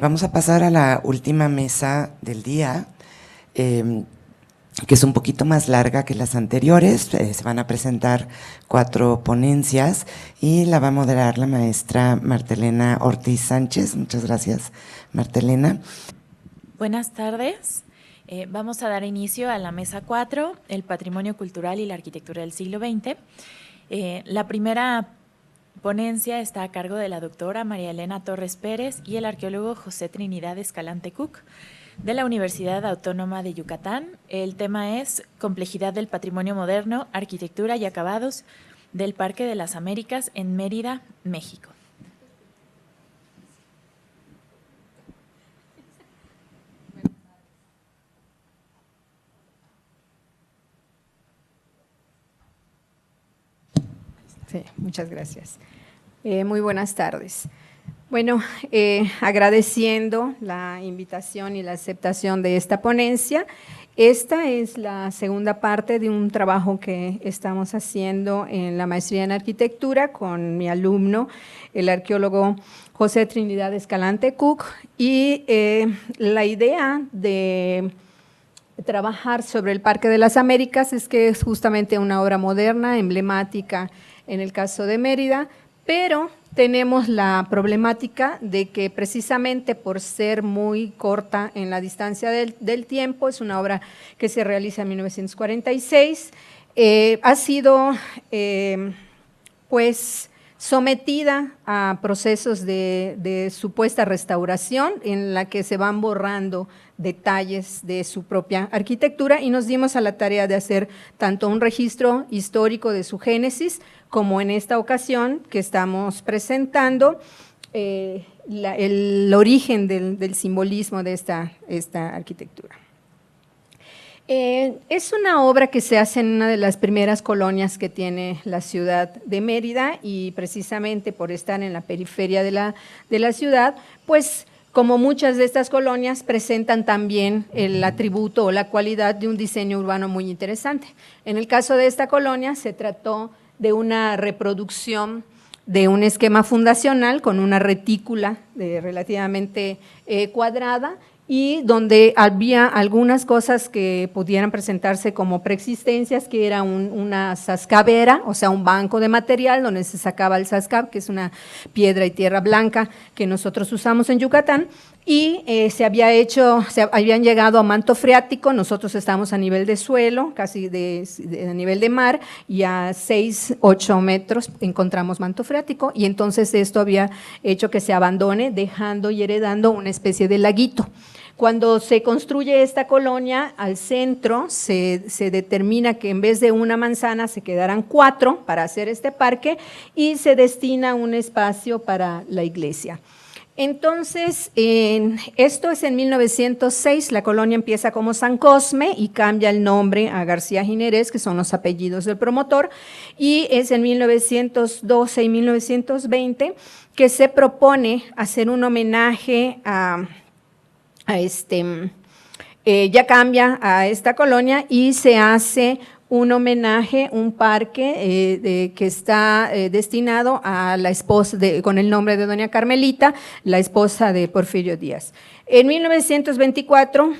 Vamos a pasar a la última mesa del día, que es un poquito más larga que las anteriores. Se van a presentar 4 ponencias y la va a moderar la maestra Martelena Ortiz Sánchez. Muchas gracias, Martelena. Buenas tardes. Vamos a dar inicio a la mesa 4, el patrimonio cultural y la arquitectura del siglo XX. La primera ponencia está a cargo de la doctora María Elena Torres Pérez y el arqueólogo José Trinidad Escalante Cook, de la Universidad Autónoma de Yucatán. El tema es Complejidad del patrimonio moderno, arquitectura y acabados del Parque de las Américas en Mérida, México. Sí, muchas gracias. Muy buenas tardes. Bueno, agradeciendo la invitación y la aceptación de esta ponencia. Esta es la segunda parte de un trabajo que estamos haciendo en la maestría en arquitectura con mi alumno, el arqueólogo José Trinidad Escalante Cook, y la idea de trabajar sobre el Parque de las Américas es que es justamente una obra moderna, emblemática en el caso de Mérida, pero tenemos la problemática de que precisamente por ser muy corta en la distancia del tiempo, es una obra que se realiza en 1946, ha sido pues sometida a procesos de supuesta restauración en la que se van borrando detalles de su propia arquitectura, y nos dimos a la tarea de hacer tanto un registro histórico de su génesis, como en esta ocasión que estamos presentando el origen del simbolismo de esta arquitectura. Es una obra que se hace en una de las primeras colonias que tiene la ciudad de Mérida, y precisamente por estar en la periferia de la ciudad, pues como muchas de estas colonias presentan también el atributo o la cualidad de un diseño urbano muy interesante. En el caso de esta colonia se trató de una reproducción de un esquema fundacional con una retícula relativamente cuadrada, y donde había algunas cosas que pudieran presentarse como preexistencias, que era una sascabera, o sea, un banco de material donde se sacaba el sascab, que es una piedra y tierra blanca que nosotros usamos en Yucatán, y se habían llegado a manto freático. Nosotros estamos a nivel de suelo, casi a nivel de mar, y a 6-8 metros encontramos manto freático, y entonces esto había hecho que se abandone, dejando y heredando una especie de laguito. Cuando se construye esta colonia, al centro se determina que en vez de una manzana se quedarán 4 para hacer este parque, y se destina un espacio para la iglesia. Entonces, esto es en 1906, la colonia empieza como San Cosme y cambia el nombre a García Ginerés, que son los apellidos del promotor, y es en 1912 y 1920 que se propone hacer un homenaje ya cambia a esta colonia y se hace un homenaje, un parque que está destinado a la esposa, con el nombre de doña Carmelita, la esposa de Porfirio Díaz. En 1924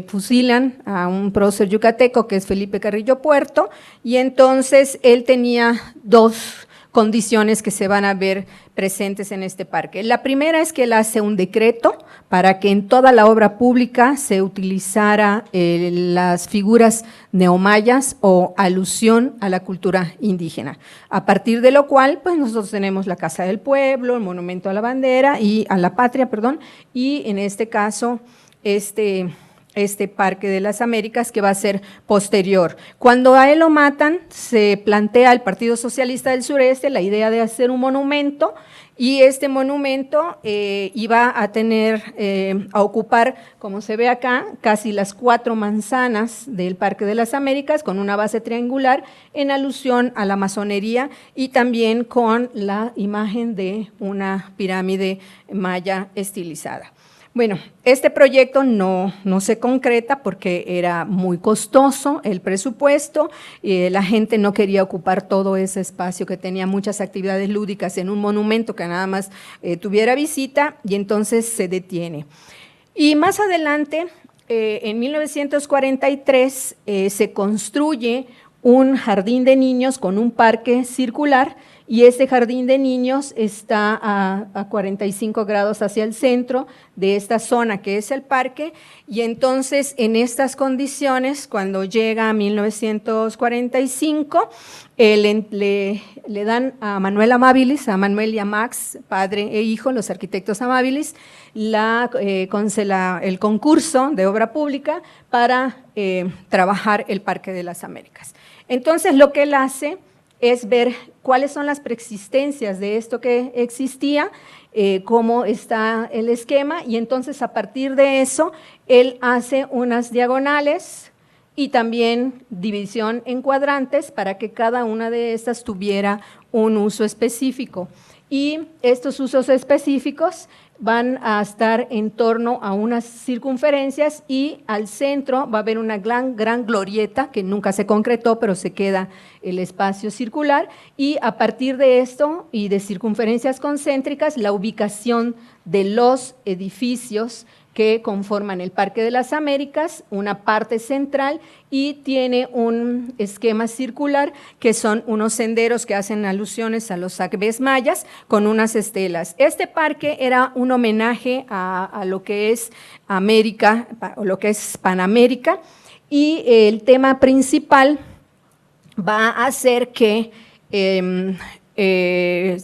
fusilan a un prócer yucateco que es Felipe Carrillo Puerto, y entonces él tenía 2 condiciones que se van a ver presentes en este parque. La primera es que él hace un decreto para que en toda la obra pública se utilizara las figuras neomayas o alusión a la cultura indígena, a partir de lo cual pues nosotros tenemos la Casa del Pueblo, el Monumento a la Bandera y a la Patria, y en este caso este Parque de las Américas, que va a ser posterior. Cuando a él lo matan, se plantea el Partido Socialista del Sureste la idea de hacer un monumento, y este monumento iba a a ocupar, como se ve acá, casi las 4 manzanas del Parque de las Américas, con una base triangular en alusión a la masonería, y también con la imagen de una pirámide maya estilizada. Bueno, este proyecto no se concreta porque era muy costoso el presupuesto, la gente no quería ocupar todo ese espacio que tenía muchas actividades lúdicas en un monumento que nada más tuviera visita, y entonces se detiene. Y más adelante, en 1943, se construye un jardín de niños con un parque circular, y ese jardín de niños está a 45 grados hacia el centro de esta zona que es el parque, y entonces en estas condiciones, cuando llega a 1945, le dan a Manuel Amabilis, a Manuel y a Max, padre e hijo, los arquitectos Amabilis, el concurso de obra pública para trabajar el Parque de las Américas. Entonces lo que él hace es ver cuáles son las preexistencias de esto que existía, cómo está el esquema, y entonces a partir de eso él hace unas diagonales y también división en cuadrantes para que cada una de estas tuviera un uso específico. Y estos usos específicos van a estar en torno a unas circunferencias, y al centro va a haber una gran glorieta que nunca se concretó, pero se queda el espacio circular, y a partir de esto y de circunferencias concéntricas, la ubicación de los edificios que conforman el Parque de las Américas, una parte central, y tiene un esquema circular que son unos senderos que hacen alusiones a los acbés mayas con unas estelas. Este parque era un homenaje a lo que es América, o lo que es Panamérica, y el tema principal va a ser que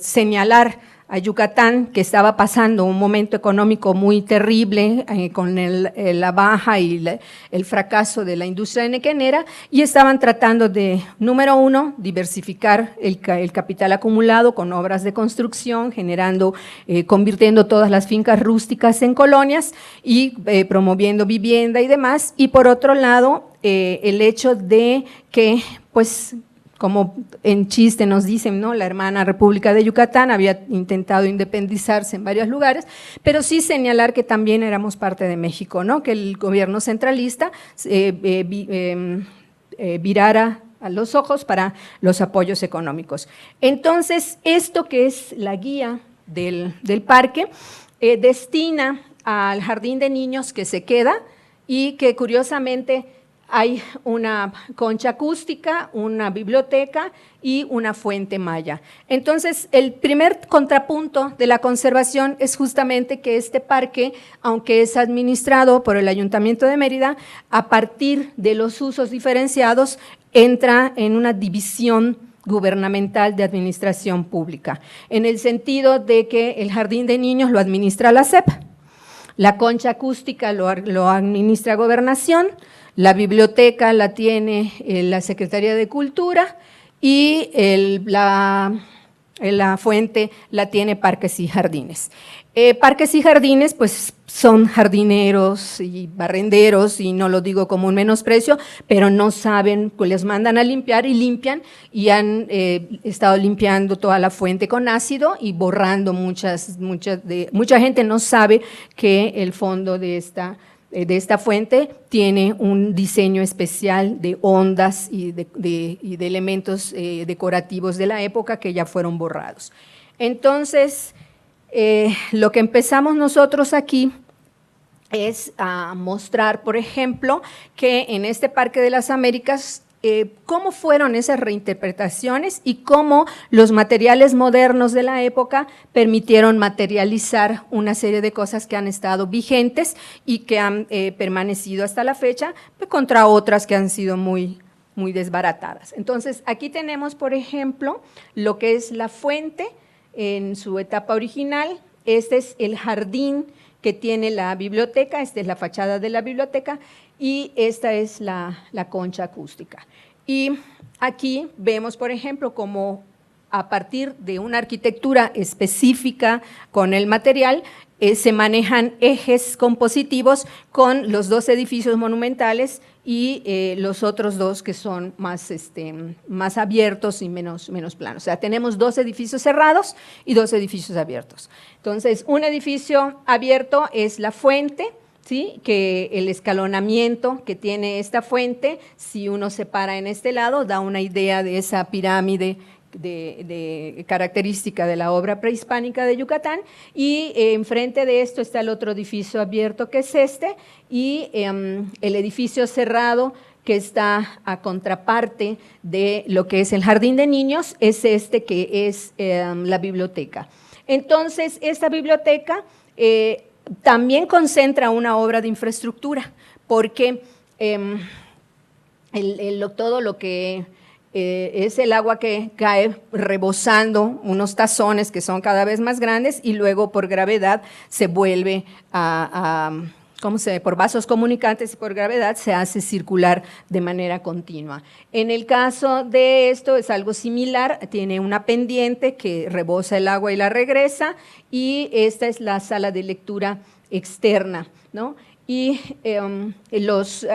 señalar a Yucatán, que estaba pasando un momento económico muy terrible con la baja y el fracaso de la industria nequenera, y estaban tratando de, número uno, diversificar el capital acumulado con obras de construcción, convirtiendo todas las fincas rústicas en colonias y promoviendo vivienda y demás, y por otro lado, el hecho de que, pues, como en chiste nos dicen, ¿no?, la hermana República de Yucatán había intentado independizarse en varios lugares, pero sí señalar que también éramos parte de México, ¿no?, que el gobierno centralista virara a los ojos para los apoyos económicos. Entonces, esto que es la guía del parque, destina al jardín de niños que se queda, y que curiosamente hay una concha acústica, una biblioteca y una fuente maya. Entonces, el primer contrapunto de la conservación es justamente que este parque, aunque es administrado por el Ayuntamiento de Mérida, a partir de los usos diferenciados, entra en una división gubernamental de administración pública, en el sentido de que el jardín de niños lo administra la SEP, la concha acústica lo administra Gobernación, la biblioteca la tiene la Secretaría de Cultura, y la fuente la tiene Parques y Jardines. Parques y Jardines, pues, son jardineros y barrenderos, y no lo digo como un menosprecio, pero no saben, pues les mandan a limpiar y limpian, y han estado limpiando toda la fuente con ácido y borrando mucha gente no sabe que el fondo de esta fuente tiene un diseño especial de ondas y de elementos decorativos de la época que ya fueron borrados. Entonces, lo que empezamos nosotros aquí es a mostrar, por ejemplo, que en este Parque de las Américas, cómo fueron esas reinterpretaciones y cómo los materiales modernos de la época permitieron materializar una serie de cosas que han estado vigentes y que han permanecido hasta la fecha, pues, contra otras que han sido muy desbaratadas. Entonces, aquí tenemos, por ejemplo, lo que es la fuente en su etapa original. Este es el jardín que tiene la biblioteca, esta es la fachada de la biblioteca, y esta es la concha acústica. Y aquí vemos, por ejemplo, cómo a partir de una arquitectura específica con el material, se manejan ejes compositivos con los 2 edificios monumentales y los otros 2 que son más abiertos y menos planos. O sea, tenemos 2 edificios cerrados y 2 edificios abiertos. Entonces, un edificio abierto es la fuente, ¿sí? Que el escalonamiento que tiene esta fuente, si uno se para en este lado, da una idea de esa pirámide de característica de la obra prehispánica de Yucatán, y enfrente de esto está el otro edificio abierto que es este, y el edificio cerrado que está a contraparte de lo que es el jardín de niños es este que es la biblioteca. Entonces, esta biblioteca también concentra una obra de infraestructura, porque todo lo que es el agua que cae rebosando unos tazones que son cada vez más grandes y luego por gravedad se vuelve por vasos comunicantes y por gravedad se hace circular de manera continua. En el caso de esto es algo similar, tiene una pendiente que rebosa el agua y la regresa, y esta es la sala de lectura externa, ¿no? Y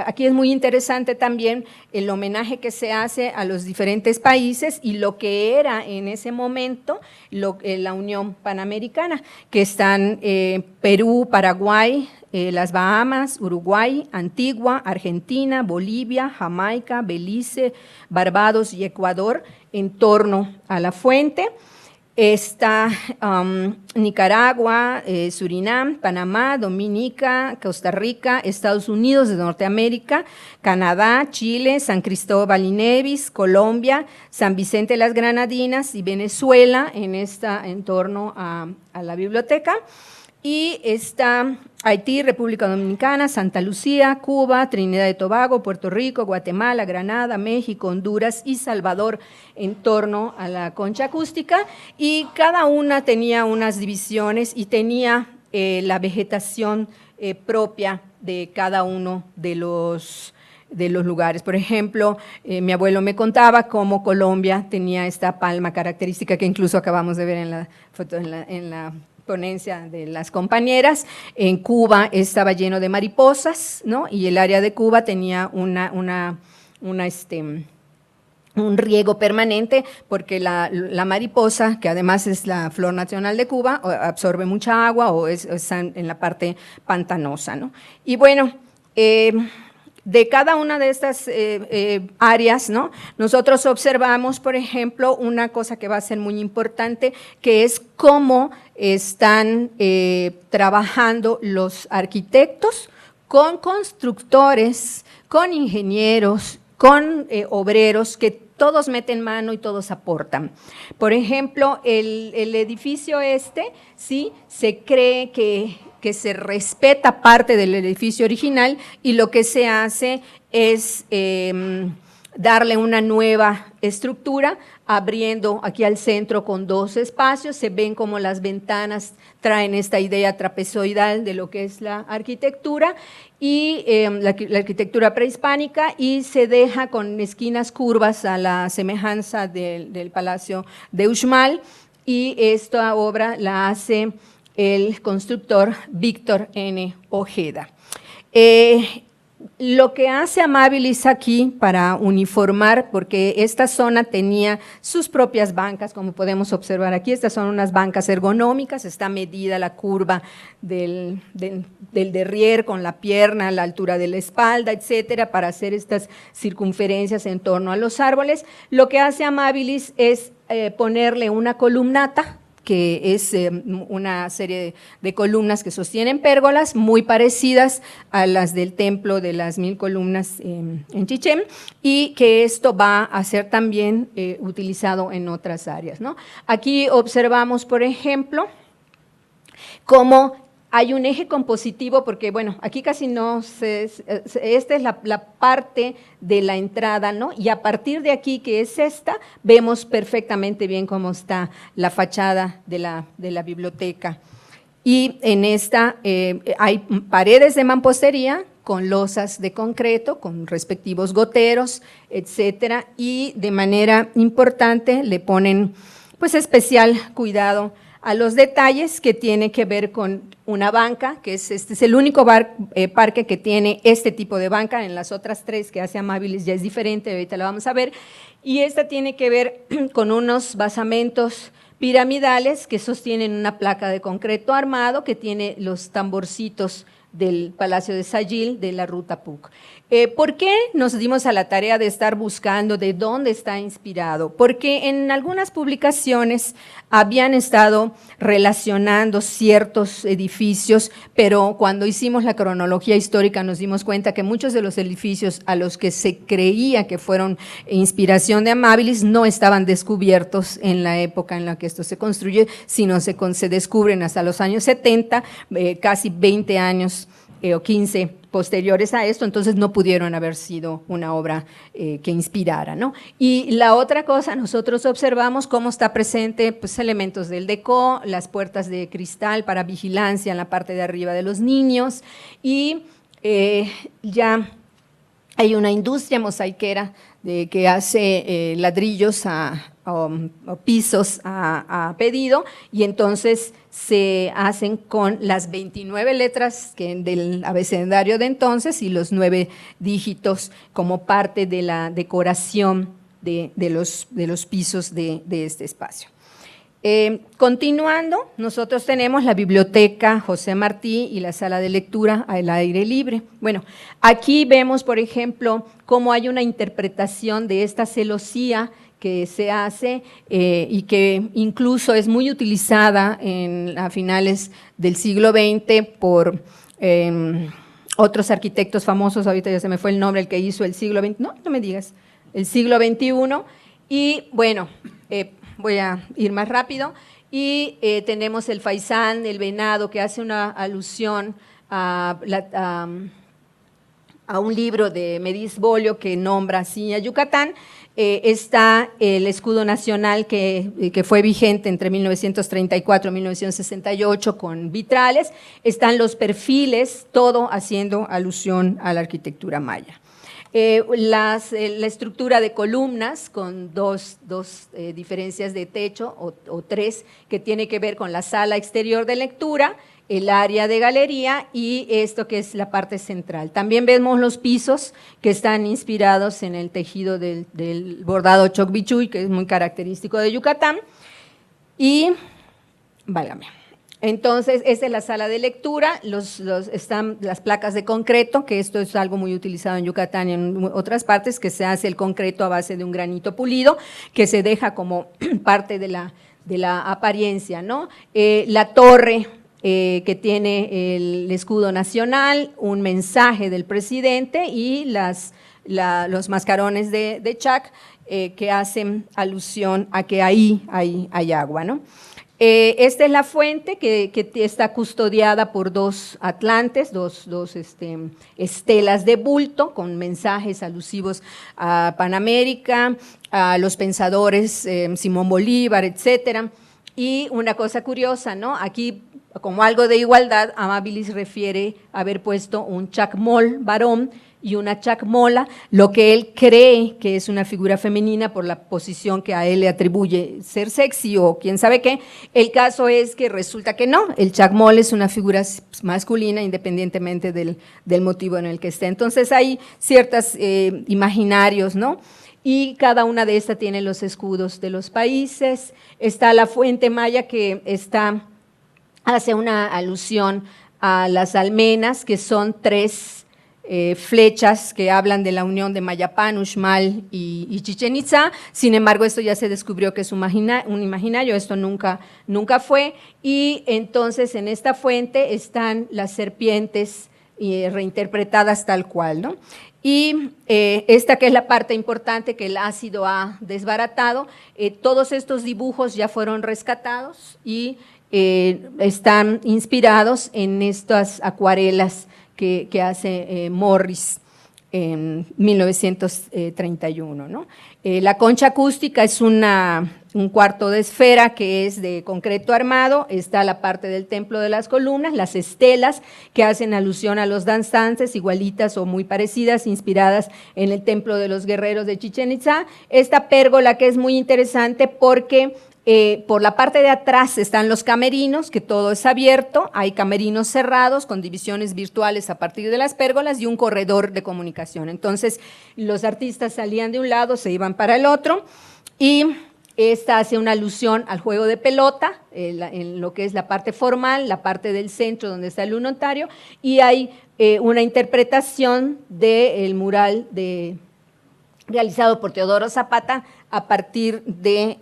aquí es muy interesante también el homenaje que se hace a los diferentes países y lo que era en ese momento la Unión Panamericana, que están Perú, Paraguay, las Bahamas, Uruguay, Antigua, Argentina, Bolivia, Jamaica, Belice, Barbados y Ecuador en torno a la fuente. Está Nicaragua, Surinam, Panamá, Dominica, Costa Rica, Estados Unidos de Norteamérica, Canadá, Chile, San Cristóbal y Nevis, Colombia, San Vicente de las Granadinas y Venezuela en torno a la biblioteca. Y está Haití, República Dominicana, Santa Lucía, Cuba, Trinidad y Tobago, Puerto Rico, Guatemala, Granada, México, Honduras y Salvador en torno a la concha acústica, y cada una tenía unas divisiones y tenía la vegetación propia de cada uno de los lugares. Por ejemplo, mi abuelo me contaba cómo Colombia tenía esta palma característica que incluso acabamos de ver en la foto, en la ponencia de las compañeras. En Cuba estaba lleno de mariposas, ¿no? Y el área de Cuba tenía un riego permanente porque la mariposa, que además es la flor nacional de Cuba, absorbe mucha agua o está en la parte pantanosa, ¿no? Y bueno, de cada una de estas áreas, ¿no? Nosotros observamos, por ejemplo, una cosa que va a ser muy importante, que es cómo están trabajando los arquitectos con constructores, con ingenieros, con obreros, que todos meten mano y todos aportan. Por ejemplo, el edificio sí, se cree que se respeta parte del edificio original, y lo que se hace es darle una nueva estructura, abriendo aquí al centro con 2 espacios. Se ven como las ventanas traen esta idea trapezoidal de lo que es la arquitectura, y la arquitectura prehispánica, y se deja con esquinas curvas a la semejanza del Palacio de Uxmal, y esta obra la hace el constructor Víctor N. Ojeda. Lo que hace Amabilis aquí para uniformar, porque esta zona tenía sus propias bancas, como podemos observar aquí, estas son unas bancas ergonómicas, está medida la curva del derrier con la pierna, la altura de la espalda, etcétera, para hacer estas circunferencias en torno a los árboles. Lo que hace Amabilis es ponerle una columnata, que es una serie de columnas que sostienen pérgolas muy parecidas a las del templo de las 1000 columnas en Chichén, y que esto va a ser también utilizado en otras áreas, ¿no? Aquí observamos, por ejemplo, cómo hay un eje compositivo, porque bueno, aquí casi no esta es la parte de la entrada, ¿no? Y a partir de aquí, que es esta, vemos perfectamente bien cómo está la fachada de la biblioteca. Y en esta hay paredes de mampostería con losas de concreto, con respectivos goteros, etcétera, y de manera importante le ponen pues especial cuidado a los detalles que tiene que ver con una banca, que este es el único parque que tiene este tipo de banca. En las otras 3 que hace Amabilis ya es diferente, ahorita la vamos a ver, y esta tiene que ver con unos basamentos piramidales que sostienen una placa de concreto armado que tiene los tamborcitos del Palacio de Sayil de la Ruta Puc. ¿Por qué nos dimos a la tarea de estar buscando de dónde está inspirado? Porque en algunas publicaciones habían estado relacionando ciertos edificios, pero cuando hicimos la cronología histórica nos dimos cuenta que muchos de los edificios a los que se creía que fueron inspiración de Amabilis no estaban descubiertos en la época en la que esto se construye, sino se descubren hasta los años 70, casi 20 años o 15 posteriores a esto, entonces no pudieron haber sido una obra que inspirara, ¿no? Y la otra cosa, nosotros observamos cómo está presente pues, elementos del decó, las puertas de cristal para vigilancia en la parte de arriba de los niños, y ya hay una industria mosaiquera que hace ladrillos o pisos a pedido, y entonces se hacen con las 29 letras del abecedario de entonces y los 9 dígitos como parte de la decoración de los pisos de este espacio. Continuando, nosotros tenemos la biblioteca José Martí y la sala de lectura al aire libre. Bueno, aquí vemos, por ejemplo, cómo hay una interpretación de esta celosía que se hace y que incluso es muy utilizada a finales del siglo XX por otros arquitectos famosos, ahorita ya se me fue el nombre, el que hizo el siglo XX, no me digas, el siglo XXI, y bueno, voy a ir más rápido, y tenemos el faisán, el venado, que hace una alusión a un libro de Mediz Bolio que nombra así a Yucatán. Está el escudo nacional que fue vigente entre 1934 y 1968 con vitrales, están los perfiles, todo haciendo alusión a la arquitectura maya. La estructura de columnas con dos diferencias de techo o 3 que tiene que ver con la sala exterior de lectura, el área de galería y esto que es la parte central. También vemos los pisos que están inspirados en el tejido del bordado chocbichuy, que es muy característico de Yucatán. Y, válgame. Entonces, esta es la sala de lectura, están las placas de concreto, que esto es algo muy utilizado en Yucatán y en otras partes, que se hace el concreto a base de un granito pulido, que se deja como parte de la apariencia, ¿no? La torre que tiene el escudo nacional, un mensaje del presidente y los mascarones de Chac que hacen alusión a que ahí hay agua, ¿no? Esta es la fuente que está custodiada por 2 atlantes, dos estelas de bulto con mensajes alusivos a Panamérica, a los pensadores Simón Bolívar, etcétera. Y una cosa curiosa, ¿no? Aquí, como algo de igualdad, Amabilis refiere haber puesto un chacmol varón y una chacmola, lo que él cree que es una figura femenina por la posición que a él le atribuye ser sexy o quién sabe qué. El caso es que resulta que no, el chacmol es una figura masculina independientemente del motivo en el que esté. Entonces hay ciertos imaginarios, ¿no? Y cada una de estas tiene los escudos de los países. Está la fuente maya que hace una alusión a las almenas, que son 3 flechas que hablan de la unión de Mayapán, Uxmal y Chichén Itzá. Sin embargo, esto ya se descubrió que es un imaginario, esto nunca fue. Y entonces en esta fuente están las serpientes reinterpretadas tal cual, ¿no? Y esta que es la parte importante que el ácido ha desbaratado, todos estos dibujos ya fueron rescatados y están inspirados en estas acuarelas que hace Morris en 1931, ¿no? La concha acústica es un cuarto de esfera que es de concreto armado, está la parte del templo de las columnas, las estelas que hacen alusión a los danzantes, igualitas o muy parecidas, inspiradas en el templo de los guerreros de Chichén Itzá. Esta pérgola que es muy interesante porque Por la parte de atrás están los camerinos, que todo es abierto, hay camerinos cerrados con divisiones virtuales a partir de las pérgolas y un corredor de comunicación. Entonces, los artistas salían de un lado, se iban para el otro, y esta hace una alusión al juego de pelota, en lo que es la parte formal, la parte del centro donde está el lunetario, y hay una interpretación del mural realizado por Teodoro Zapata a partir de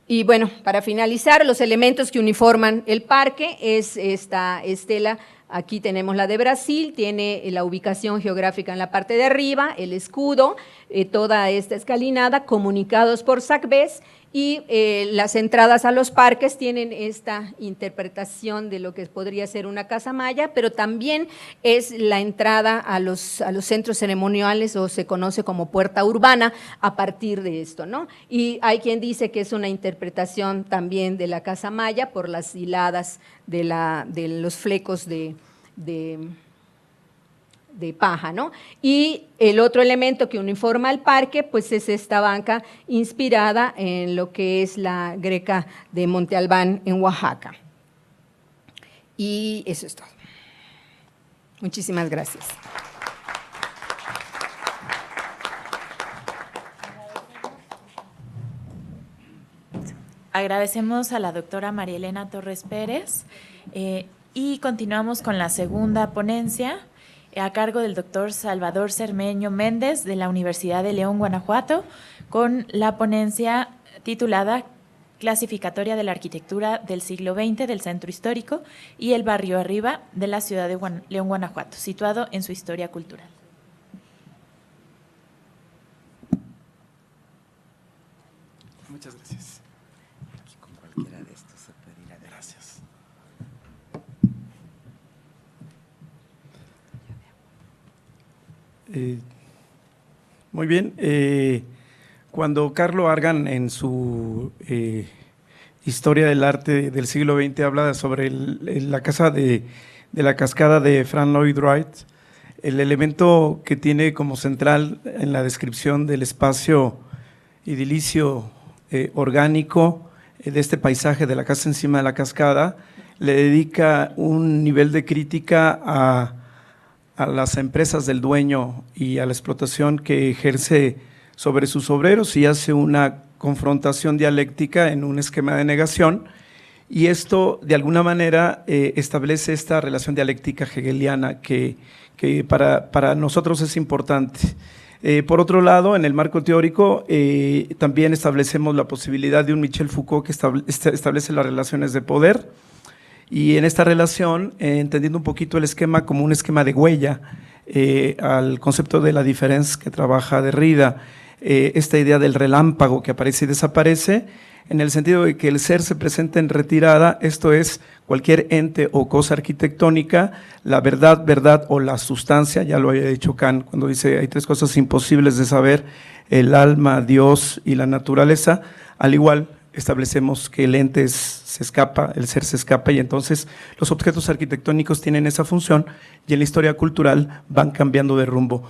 y bueno, para finalizar, los elementos que uniforman el parque es esta estela. Aquí tenemos la de Brasil, tiene la ubicación geográfica en la parte de arriba, el escudo, toda esta escalinada, comunicados por SACBES, y las entradas a los parques tienen esta interpretación de lo que podría ser una casa maya, pero también es la entrada a los centros ceremoniales, o se conoce como puerta urbana, a partir de esto, ¿no? Y hay quien dice que es una interpretación también de la casa maya por las hiladas de los flecos de paja, ¿no? Y el otro elemento que uniforma el parque, pues es esta banca inspirada en lo que es la Greca de Monte Albán en Oaxaca. Y eso es todo. Muchísimas gracias. Agradecemos a la doctora María Elena Torres Pérez y continuamos con la segunda ponencia a cargo del doctor Salvador Cermeño Méndez de la Universidad de León, Guanajuato, con la ponencia titulada Clasificatoria de la Arquitectura del siglo XX del Centro Histórico y el Barrio Arriba de la ciudad de León, Guanajuato, situado en su historia cultural. Muchas gracias. Aquí con cualquiera de estos se puede ir a ver. Gracias. Muy bien. Cuando Carlo Argan en su Historia del Arte del siglo XX habla sobre la casa de la cascada de Frank Lloyd Wright, el elemento que tiene como central en la descripción del espacio idilicio orgánico de este paisaje de la casa encima de la cascada, le dedica un nivel de crítica a las empresas del dueño y a la explotación que ejerce sobre sus obreros, y hace una confrontación dialéctica en un esquema de negación, y esto de alguna manera establece esta relación dialéctica hegeliana que para nosotros es importante. Por otro lado, en el marco teórico también establecemos la posibilidad de un Michel Foucault que establece las relaciones de poder, y en esta relación, entendiendo un poquito el esquema como un esquema de huella, al concepto de la diferencia que trabaja Derrida, esta idea del relámpago que aparece y desaparece, en el sentido de que el ser se presenta en retirada, esto es cualquier ente o cosa arquitectónica, la verdad o la sustancia, ya lo había dicho Kant cuando dice hay tres cosas imposibles de saber, el alma, Dios y la naturaleza, al igual establecemos que el ente se escapa, el ser se escapa, y entonces los objetos arquitectónicos tienen esa función y en la historia cultural van cambiando de rumbo.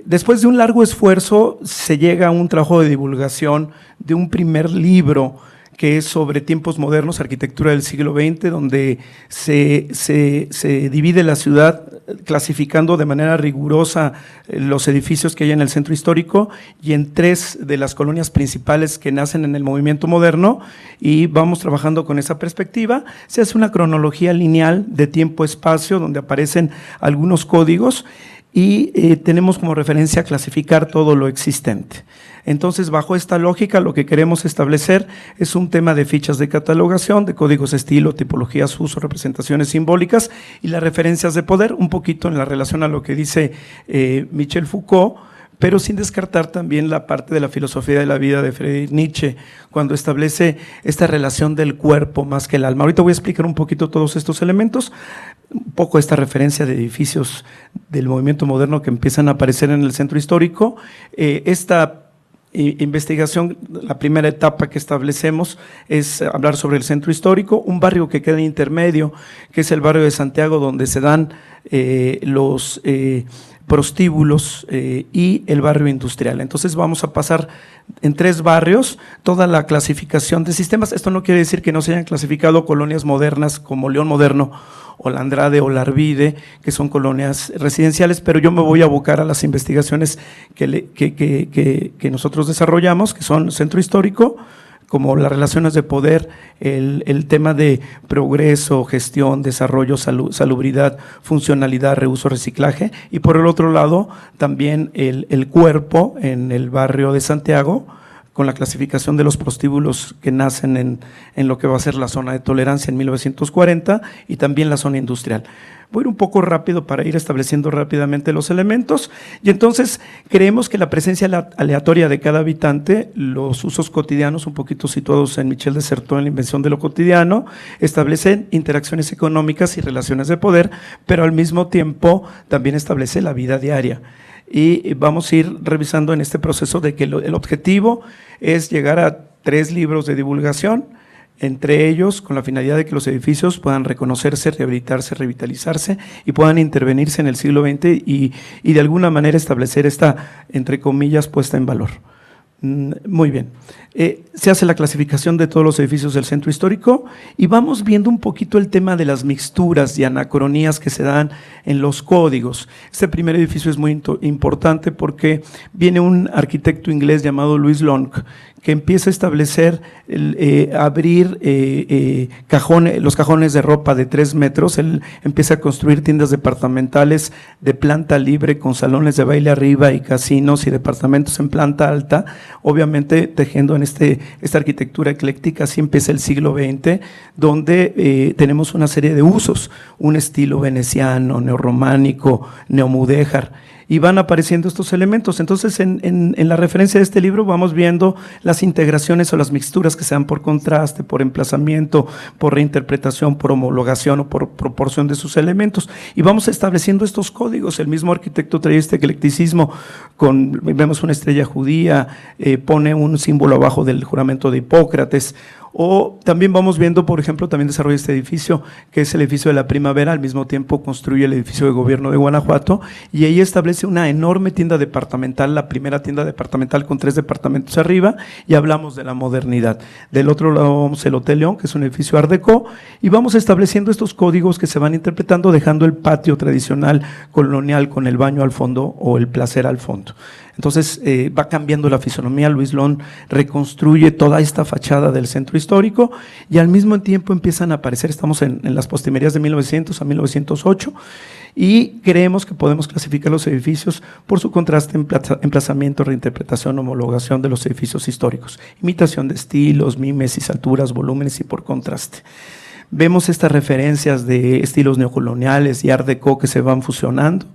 Después de un largo esfuerzo se llega a un trabajo de divulgación de un primer libro que es sobre tiempos modernos, arquitectura del siglo XX, donde se divide la ciudad clasificando de manera rigurosa los edificios que hay en el centro histórico y en tres de las colonias principales que nacen en el movimiento moderno, y vamos trabajando con esa perspectiva. Se hace una cronología lineal de tiempo-espacio donde aparecen algunos códigos y tenemos como referencia clasificar todo lo existente. Entonces, bajo esta lógica, lo que queremos establecer es un tema de fichas de catalogación, de códigos de estilo, tipologías, usos, representaciones simbólicas y las referencias de poder, un poquito en la relación a lo que dice Michel Foucault, pero sin descartar también la parte de la filosofía de la vida de Friedrich Nietzsche, cuando establece esta relación del cuerpo más que el alma. Ahorita voy a explicar un poquito todos estos elementos, un poco esta referencia de edificios del movimiento moderno que empiezan a aparecer en el centro histórico. Esta investigación, la primera etapa que establecemos es hablar sobre el centro histórico, un barrio que queda intermedio, que es el barrio de Santiago, donde se dan los prostíbulos y el barrio industrial. Entonces vamos a pasar en 3 barrios toda la clasificación de sistemas. Esto no quiere decir que no se hayan clasificado colonias modernas como León Moderno o La Andrade o La Arvide, que son colonias residenciales, pero yo me voy a abocar a las investigaciones que nosotros desarrollamos, que son centro histórico, como las relaciones de poder, el tema de progreso, gestión, desarrollo, salubridad, funcionalidad, reuso, reciclaje, y por el otro lado también el cuerpo en el barrio de Santiago, con la clasificación de los prostíbulos que nacen en lo que va a ser la zona de tolerancia en 1940 y también la zona industrial. Voy a ir un poco rápido para ir estableciendo rápidamente los elementos, y entonces creemos que la presencia aleatoria de cada habitante, los usos cotidianos un poquito situados en Michel de Certeau en la invención de lo cotidiano, establecen interacciones económicas y relaciones de poder, pero al mismo tiempo también establece la vida diaria. Y vamos a ir revisando en este proceso de que el objetivo es llegar a 3 libros de divulgación, entre ellos con la finalidad de que los edificios puedan reconocerse, rehabilitarse, revitalizarse y puedan intervenirse en el siglo XX y de alguna manera establecer esta, entre comillas, puesta en valor. Muy bien, se hace la clasificación de todos los edificios del centro histórico y vamos viendo un poquito el tema de las mixturas y anacronías que se dan en los códigos. Este primer edificio es muy importante porque viene un arquitecto inglés llamado Louis Long, que empieza a establecer, abrir los cajones de ropa de 3 metros. Él empieza a construir tiendas departamentales de planta libre con salones de baile arriba y casinos y departamentos en planta alta, obviamente tejiendo en esta arquitectura ecléctica. Así empieza el siglo XX, donde tenemos una serie de usos, un estilo veneciano, neorrománico, neomudéjar, y van apareciendo estos elementos. Entonces, en la referencia de este libro vamos viendo las integraciones o las mixturas que se dan por contraste, por emplazamiento, por reinterpretación, por homologación o por proporción de sus elementos. Y vamos estableciendo estos códigos. El mismo arquitecto trae este eclecticismo, vemos una estrella judía, pone un símbolo abajo del juramento de Hipócrates. O también vamos viendo, por ejemplo, también desarrolla este edificio, que es el edificio de la Primavera, al mismo tiempo construye el edificio de gobierno de Guanajuato, y ahí establece una enorme tienda departamental, la primera tienda departamental con 3 departamentos arriba, y hablamos de la modernidad. Del otro lado vamos el Hotel León, que es un edificio Art Deco, y vamos estableciendo estos códigos que se van interpretando, dejando el patio tradicional colonial con el baño al fondo o el placer al fondo. Entonces va cambiando la fisonomía. Louis Long reconstruye toda esta fachada del centro histórico y al mismo tiempo empiezan a aparecer, estamos en las postrimerías de 1900 a 1908, y creemos que podemos clasificar los edificios por su contraste, emplazamiento, reinterpretación, homologación de los edificios históricos, imitación de estilos, mimesis, alturas, volúmenes y por contraste. Vemos estas referencias de estilos neocoloniales y Art Deco que se van fusionando,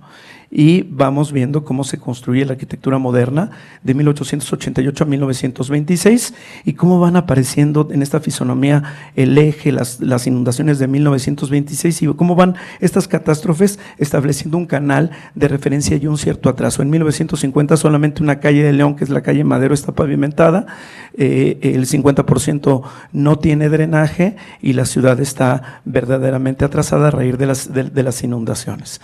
y vamos viendo cómo se construye la arquitectura moderna de 1888 a 1926 y cómo van apareciendo en esta fisonomía el eje, las inundaciones de 1926 y cómo van estas catástrofes estableciendo un canal de referencia y un cierto atraso. En 1950 solamente una calle de León, que es la calle Madero, está pavimentada, el 50% no tiene drenaje y la ciudad está verdaderamente atrasada a raíz de las inundaciones.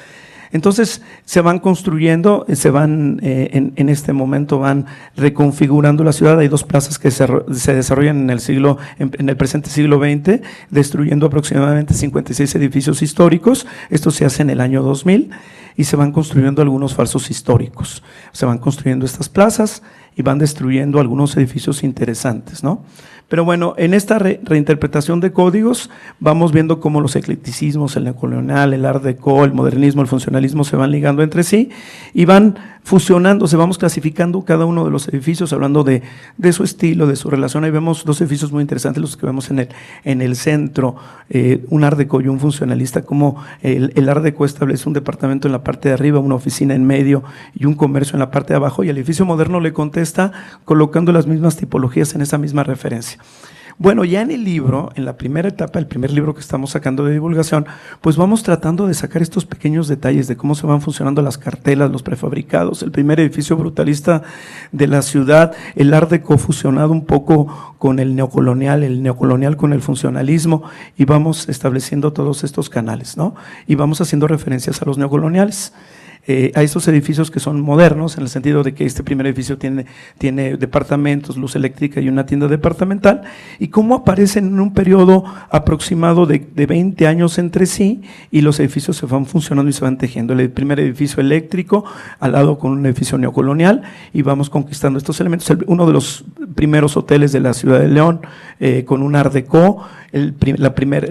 Entonces se van construyendo, en este momento van reconfigurando la ciudad. Hay 2 plazas que se desarrollan en el presente siglo XX, destruyendo aproximadamente 56 edificios históricos. Esto se hace en el año 2000 y se van construyendo algunos falsos históricos. Se van construyendo estas plazas y van destruyendo algunos edificios interesantes, ¿no? Pero bueno, en esta reinterpretación de códigos vamos viendo cómo los eclecticismos, el neocolonial, el Art Deco, el modernismo, el funcionalismo se van ligando entre sí y van fusionándose, vamos clasificando cada uno de los edificios, hablando de su estilo, de su relación. Ahí vemos 2 edificios muy interesantes, los que vemos en el centro, un Art Deco y un funcionalista, como el Art Deco establece un departamento en la parte de arriba, una oficina en medio y un comercio en la parte de abajo, y el edificio moderno le contesta colocando las mismas tipologías en esa misma referencia. Bueno, ya en el libro, en la primera etapa, el primer libro que estamos sacando de divulgación, pues vamos tratando de sacar estos pequeños detalles de cómo se van funcionando las cartelas, los prefabricados, el primer edificio brutalista de la ciudad, el Art Deco fusionado un poco con el neocolonial con el funcionalismo, y vamos estableciendo todos estos canales, ¿no? Y vamos haciendo referencias a los neocoloniales. a estos edificios que son modernos, en el sentido de que este primer edificio tiene departamentos, luz eléctrica y una tienda departamental, y cómo aparecen en un periodo aproximado de 20 años entre sí, y los edificios se van funcionando y se van tejiendo. El primer edificio eléctrico, al lado con un edificio neocolonial, y vamos conquistando estos elementos. Uno de los primeros hoteles de la ciudad de León, con un Art Deco, el primer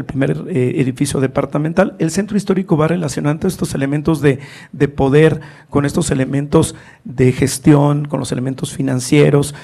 edificio departamental. El centro histórico va relacionando estos elementos de poder con estos elementos de gestión, con los elementos financieros,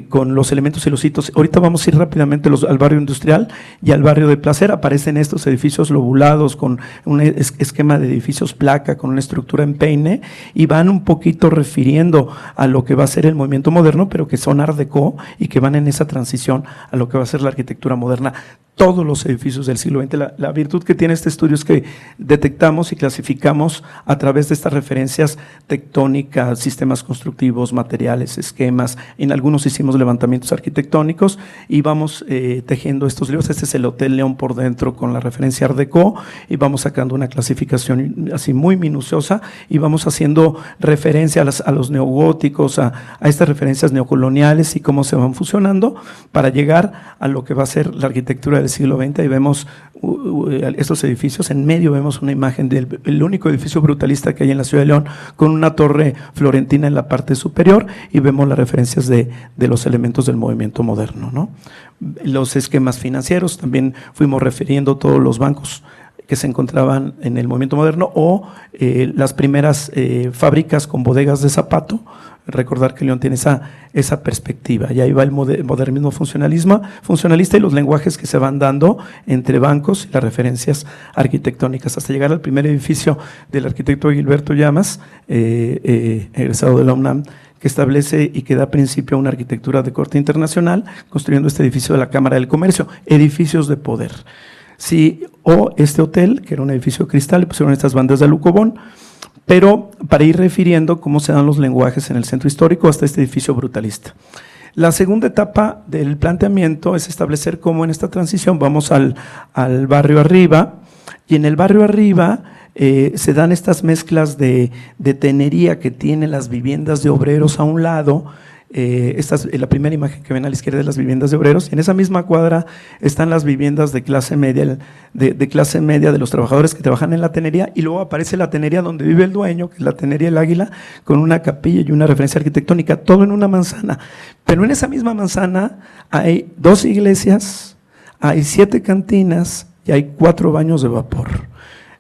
con los elementos y los hitos. Ahorita vamos a ir rápidamente al barrio industrial y al barrio de placer. Aparecen estos edificios lobulados con un esquema de edificios placa, con una estructura en peine, y van un poquito refiriendo a lo que va a ser el movimiento moderno, pero que son Art Deco y que van en esa transición a lo que va a ser la arquitectura moderna. Todos los edificios del siglo XX, la virtud que tiene este estudio es que detectamos y clasificamos a través de estas referencias tectónicas, sistemas constructivos, materiales, esquemas. En algunos hicimos levantamientos arquitectónicos y vamos tejiendo estos libros. Este es el Hotel León por dentro con la referencia Art Deco, y vamos sacando una clasificación así muy minuciosa, y vamos haciendo referencia a los neogóticos, a estas referencias neocoloniales y cómo se van fusionando para llegar a lo que va a ser la arquitectura del siglo XX. Y vemos estos edificios. En medio vemos una imagen del único edificio brutalista que hay en la ciudad de León, con una torre florentina en la parte superior, y vemos las referencias de los elementos del movimiento moderno, ¿no? Los esquemas financieros, también fuimos refiriendo todos los bancos que se encontraban en el movimiento moderno, o las primeras fábricas con bodegas de zapato. Recordar que León tiene esa perspectiva, y ahí va el modernismo funcionalista y los lenguajes que se van dando entre bancos y las referencias arquitectónicas, hasta llegar al primer edificio del arquitecto Gilberto Llamas, egresado de la UNAM, que establece y que da principio a una arquitectura de corte internacional, construyendo este edificio de la Cámara del Comercio, edificios de poder. Sí, o este hotel, que era un edificio de cristal, le pusieron estas bandas de alucobón, pero para ir refiriendo cómo se dan los lenguajes en el centro histórico hasta este edificio brutalista. La segunda etapa del planteamiento es establecer cómo en esta transición vamos al barrio arriba, y en el barrio arriba se dan estas mezclas de tenería que tienen las viviendas de obreros a un lado. Esta es la primera imagen que ven a la izquierda, de las viviendas de obreros, y en esa misma cuadra están las viviendas de clase media, de clase media de los trabajadores que trabajan en la tenería, y luego aparece la tenería donde vive el dueño, que es la tenería El Águila, con una capilla y una referencia arquitectónica, todo en una manzana. Pero en esa misma manzana hay 2 iglesias, hay 7 cantinas y hay 4 baños de vapor.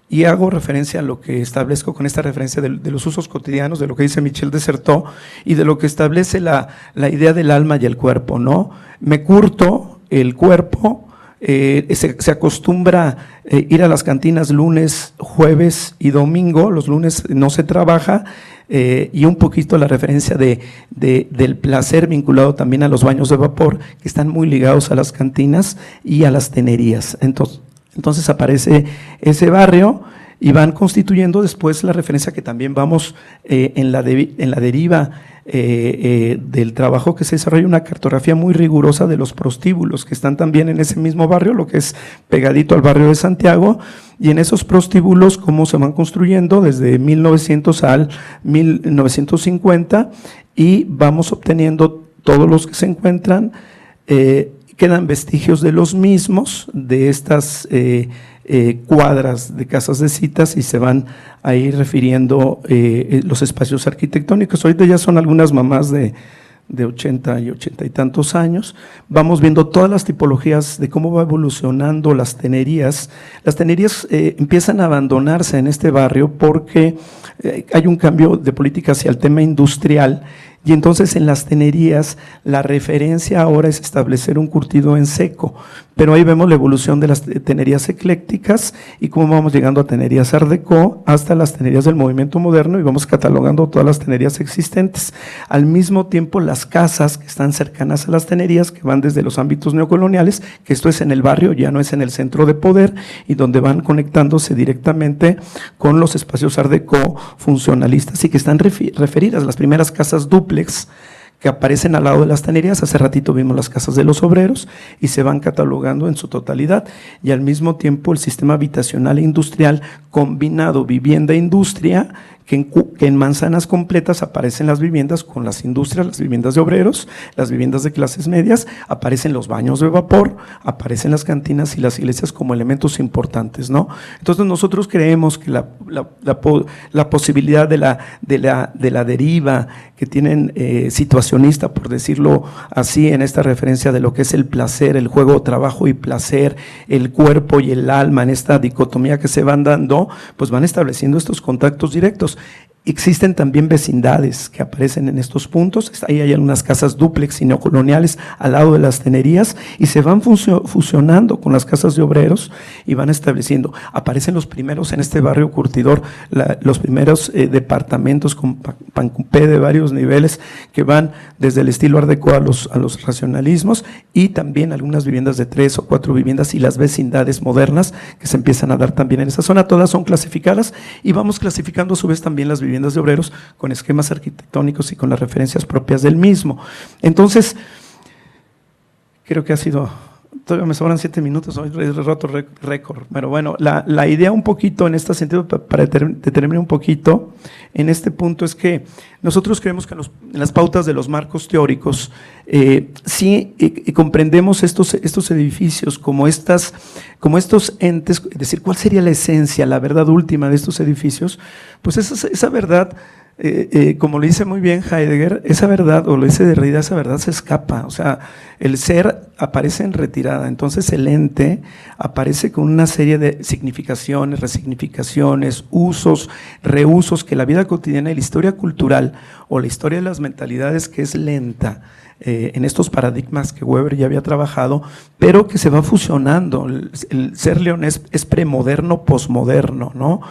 Y hago referencia a lo que establezco con esta referencia de los usos cotidianos, de lo que dice Michel de Certeau, y de lo que establece la idea del alma y el cuerpo, ¿no? Me curto el cuerpo, se acostumbra ir a las cantinas lunes, jueves y domingo. Los lunes no se trabaja, y un poquito la referencia del placer vinculado también a los baños de vapor, que están muy ligados a las cantinas y a las tenerías. Entonces aparece ese barrio, y van constituyendo después la referencia que también vamos en la deriva del trabajo que se desarrolla, una cartografía muy rigurosa de los prostíbulos que están también en ese mismo barrio, lo que es pegadito al barrio de Santiago, y en esos prostíbulos cómo se van construyendo desde 1900 al 1950, y vamos obteniendo todos los que se encuentran. Quedan vestigios de los mismos, de estas cuadras de casas de citas, y se van a ir refiriendo los espacios arquitectónicos. Ahorita ya son algunas mamás de 80 y 80 y tantos años. Vamos viendo todas las tipologías de cómo va evolucionando las tenerías. Las tenerías empiezan a abandonarse en este barrio porque hay un cambio de política hacia el tema industrial, y entonces en las tenerías la referencia ahora es establecer un curtido en seco, pero ahí vemos la evolución de las tenerías eclécticas y cómo vamos llegando a tenerías Art Deco hasta las tenerías del movimiento moderno, y vamos catalogando todas las tenerías existentes. Al mismo tiempo, las casas que están cercanas a las tenerías, que van desde los ámbitos neocoloniales, que esto es en el barrio, ya no es en el centro de poder, y donde van conectándose directamente con los espacios Art Deco funcionalistas, y que están referidas las primeras casas dúplex que aparecen al lado de las tenerías. Hace ratito vimos las casas de los obreros, y se van catalogando en su totalidad, y al mismo tiempo el sistema habitacional e industrial combinado, vivienda e industria, que en manzanas completas aparecen las viviendas con las industrias, las viviendas de obreros, las viviendas de clases medias, aparecen los baños de vapor, aparecen las cantinas y las iglesias como elementos importantes, ¿no? Entonces nosotros creemos que la posibilidad de la deriva que tienen situacionista, por decirlo así, en esta referencia de lo que es el placer, el juego, trabajo y placer, el cuerpo y el alma, en esta dicotomía que se van dando, pues van estableciendo estos contactos directos. Existen también vecindades que aparecen en estos puntos, ahí hay algunas casas dúplex y neocoloniales al lado de las tenerías y se van fusionando con las casas de obreros y van estableciendo. Aparecen los primeros en este barrio curtidor, los primeros departamentos con pancupé de varios niveles que van desde el estilo art déco a los racionalismos y también algunas viviendas de 3 o 4 viviendas y las vecindades modernas que se empiezan a dar también en esa zona. Todas son clasificadas y vamos clasificando a su vez también las viviendas de obreros con esquemas arquitectónicos y con las referencias propias del mismo. Entonces, creo que ha sido, todavía me sobran 7 minutos, hoy he roto récord, pero bueno, la idea un poquito en este sentido, para determinar un poquito en este punto, es que nosotros creemos que en las pautas de los marcos teóricos, sí comprendemos estos edificios como estos entes, es decir, ¿cuál sería la esencia, la verdad última de estos edificios? Pues esa verdad, como lo dice muy bien Heidegger, esa verdad, o lo dice Derrida, esa verdad se escapa, o sea, el ser aparece en retirada, entonces el ente aparece con una serie de significaciones, resignificaciones, usos, reusos, que la vida cotidiana y la historia cultural o la historia de las mentalidades, que es lenta, en estos paradigmas que Weber ya había trabajado, pero que se va fusionando. El ser leonés es premoderno, posmoderno, ¿no?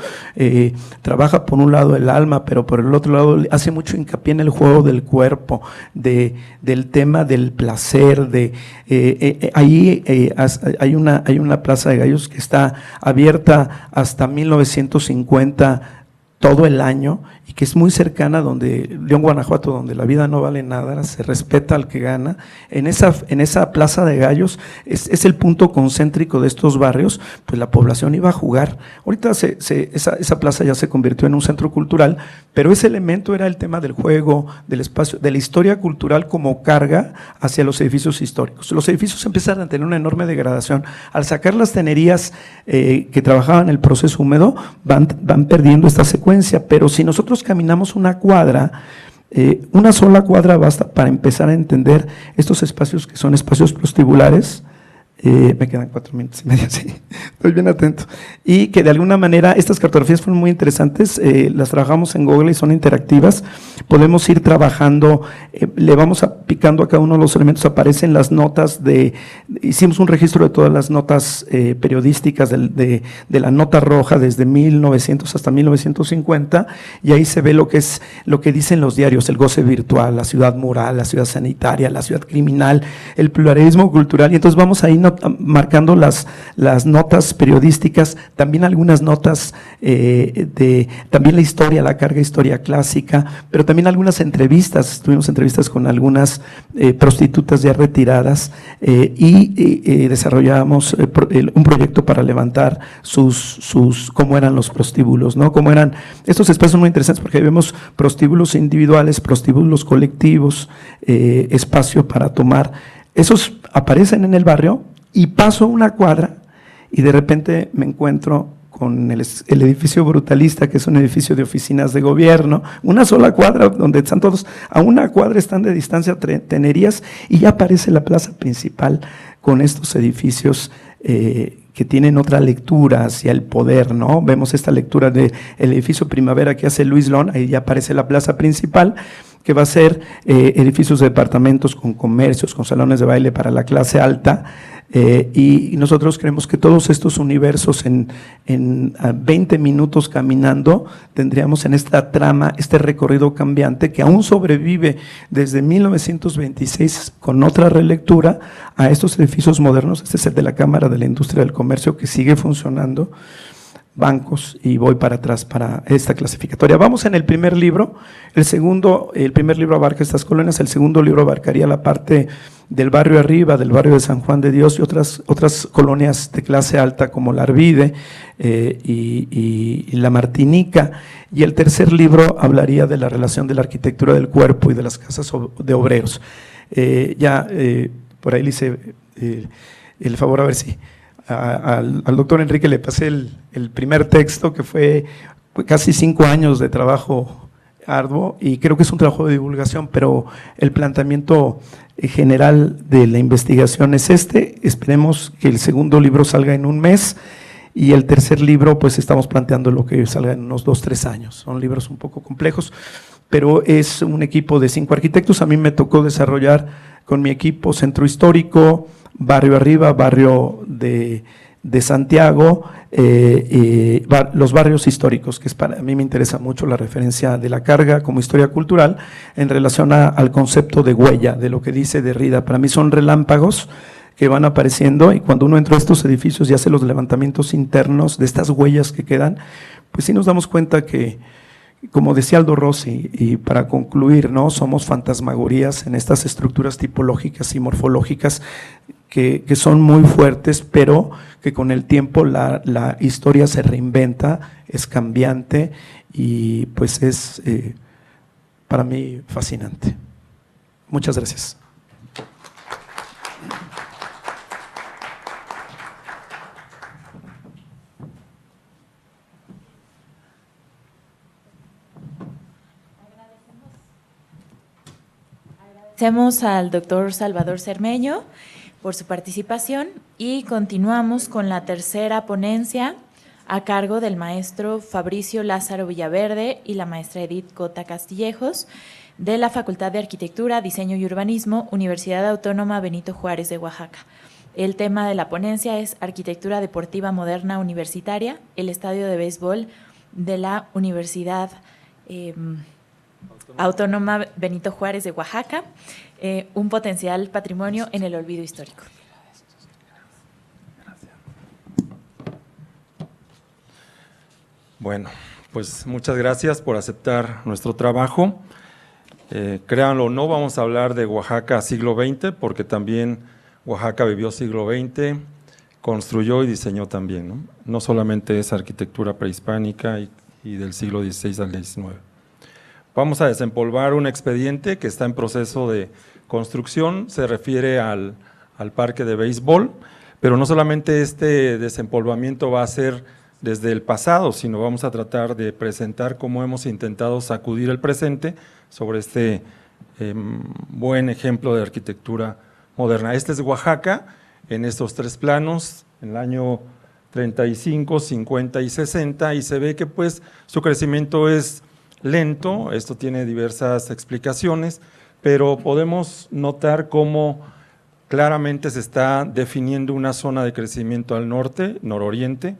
Trabaja por un lado el alma, pero por el otro lado hace mucho hincapié en el juego del cuerpo, del tema del placer, ahí hay una plaza de gallos que está abierta hasta 1950 todo el año y que es muy cercana donde León, Guanajuato, donde la vida no vale nada, se respeta al que gana. En esa plaza de gallos es el punto concéntrico de estos barrios, pues la población iba a jugar. Ahorita esa plaza ya se convirtió en un centro cultural, pero ese elemento era el tema del juego, del espacio, de la historia cultural como carga hacia los edificios históricos. Los edificios empiezan a tener una enorme degradación. Al sacar las tenerías que trabajaban el proceso húmedo, van perdiendo esta secuencia, pero si nosotros caminamos una cuadra, una sola cuadra basta para empezar a entender estos espacios que son espacios prostibulares. Me quedan 4 minutos y medio, sí, estoy bien atento. Y que de alguna manera estas cartografías fueron muy interesantes, las trabajamos en Google y son interactivas. Podemos ir trabajando, le vamos picando a cada uno de los elementos, aparecen las notas hicimos un registro de todas las notas periodísticas de la nota roja desde 1900 hasta 1950, y ahí se ve lo que dicen los diarios: el goce virtual, la ciudad moral, la ciudad sanitaria, la ciudad criminal, el pluralismo cultural, y entonces vamos ahí marcando las notas periodísticas, también algunas notas también la historia, la carga historia clásica, pero también algunas entrevistas. Tuvimos entrevistas con algunas prostitutas ya retiradas y desarrollamos un proyecto para levantar cómo eran los prostíbulos, ¿no? Cómo eran estos espacios muy interesantes, porque vemos prostíbulos individuales, prostíbulos colectivos, espacio para tomar. Esos aparecen en el barrio y paso una cuadra y de repente me encuentro con el edificio Brutalista, que es un edificio de oficinas de gobierno, una sola cuadra donde están todos, a una cuadra están de distancia tenerías, y ya aparece la plaza principal con estos edificios que tienen otra lectura hacia el poder, ¿no? Vemos esta lectura del edificio Primavera que hace Luis Lon, ahí ya aparece la plaza principal, que va a ser edificios de departamentos con comercios, con salones de baile para la clase alta, y nosotros creemos que todos estos universos en 20 minutos caminando tendríamos en esta trama este recorrido cambiante que aún sobrevive desde 1926 con otra relectura a estos edificios modernos. Este es el de la Cámara de la Industria del Comercio, que sigue funcionando. bancos y voy para atrás para esta clasificatoria. Vamos en el primer libro. El primer libro abarca estas colonias, el segundo libro abarcaría la parte del barrio arriba, del barrio de San Juan de Dios y otras colonias de clase alta como la Arvide y la Martinica. Y el tercer libro hablaría de la relación de la arquitectura del cuerpo y de las casas de obreros. Por ahí le hice el favor, a ver si al doctor Enrique le pasé el primer texto, que fue casi 5 años de trabajo arduo, y creo que es un trabajo de divulgación, pero el planteamiento general de la investigación es este. Esperemos que el segundo libro salga en 1 mes, y el tercer libro pues estamos planteando lo que salga en unos 2-3 años. Son libros un poco complejos, pero es un equipo de 5 arquitectos. A mí me tocó desarrollar con mi equipo Centro Histórico, Barrio Arriba, Barrio de Santiago, los barrios históricos, que a mí me interesa mucho la referencia de la carga como historia cultural en relación al concepto de huella, de lo que dice Derrida. Para mí son relámpagos que van apareciendo, y cuando uno entra a estos edificios y hace los levantamientos internos de estas huellas que quedan, pues sí nos damos cuenta que, como decía Aldo Rossi, y para concluir, ¿no?, somos fantasmagorías en estas estructuras tipológicas y morfológicas que son muy fuertes, pero que con el tiempo la historia se reinventa, es cambiante, y pues es para mí fascinante. Muchas gracias. Agradecemos al doctor Salvador Cermeño por su participación, y continuamos con la tercera ponencia a cargo del maestro Fabricio Lázaro Villaverde y la maestra Edith Cota Castillejos, de la Facultad de Arquitectura, Diseño y Urbanismo, Universidad Autónoma Benito Juárez de Oaxaca. El tema de la ponencia es Arquitectura Deportiva Moderna Universitaria, el estadio de béisbol de la Universidad Autónoma Benito Juárez de Oaxaca, un potencial patrimonio en el olvido histórico. Bueno, pues muchas gracias por aceptar nuestro trabajo. Créanlo o no, vamos a hablar de Oaxaca siglo XX, porque también Oaxaca vivió siglo XX, construyó y diseñó también, ¿no? No solamente es arquitectura prehispánica y del siglo XVI al XIX. Vamos a desempolvar un expediente que está en proceso de construcción, se refiere al parque de béisbol, pero no solamente este desempolvamiento va a ser desde el pasado, sino vamos a tratar de presentar cómo hemos intentado sacudir el presente sobre este buen ejemplo de arquitectura moderna. Este es Oaxaca en estos 3 planos, en el año 35, 50 y 60, y se ve que pues su crecimiento es lento. Esto tiene diversas explicaciones, pero podemos notar cómo claramente se está definiendo una zona de crecimiento al norte, nororiente,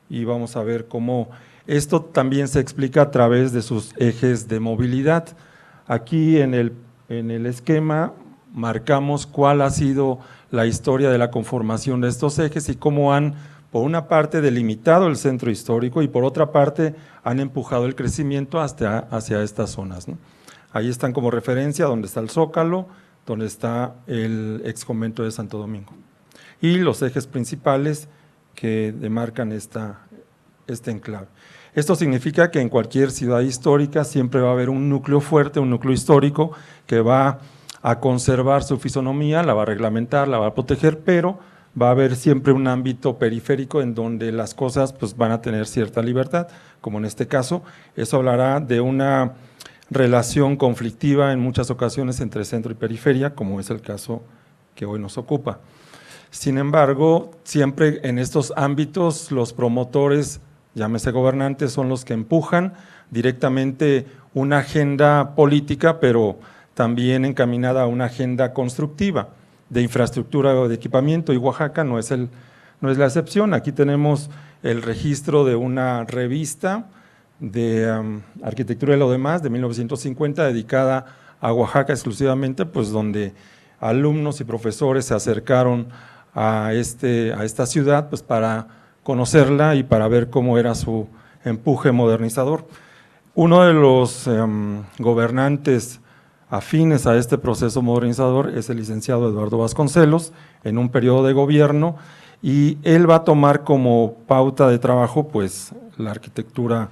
y vamos a ver cómo esto también se explica a través de sus ejes de movilidad. Aquí en el esquema marcamos cuál ha sido la historia de la conformación de estos ejes y cómo han, por una parte, delimitado el centro histórico y por otra parte han empujado el crecimiento hacia estas zonas, ¿no? Ahí están como referencia donde está el Zócalo, donde está el ex convento de Santo Domingo, y los ejes principales que demarcan este enclave. Esto significa que en cualquier ciudad histórica siempre va a haber un núcleo fuerte, un núcleo histórico que va a conservar su fisonomía, la va a reglamentar, la va a proteger, pero va a haber siempre un ámbito periférico en donde las cosas pues van a tener cierta libertad, como en este caso. Eso hablará de una relación conflictiva en muchas ocasiones entre centro y periferia, como es el caso que hoy nos ocupa. Sin embargo, siempre en estos ámbitos los promotores, llámese gobernantes, son los que empujan directamente una agenda política, pero también encaminada a una agenda constructiva de infraestructura o de equipamiento, y Oaxaca no es la excepción. Aquí tenemos el registro de una revista de arquitectura y lo demás de 1950 dedicada a Oaxaca exclusivamente, pues donde alumnos y profesores se acercaron a esta ciudad pues para conocerla y para ver cómo era su empuje modernizador. Uno de los gobernantes afines a este proceso modernizador es el licenciado Eduardo Vasconcelos, en un periodo de gobierno, y él va a tomar como pauta de trabajo pues la arquitectura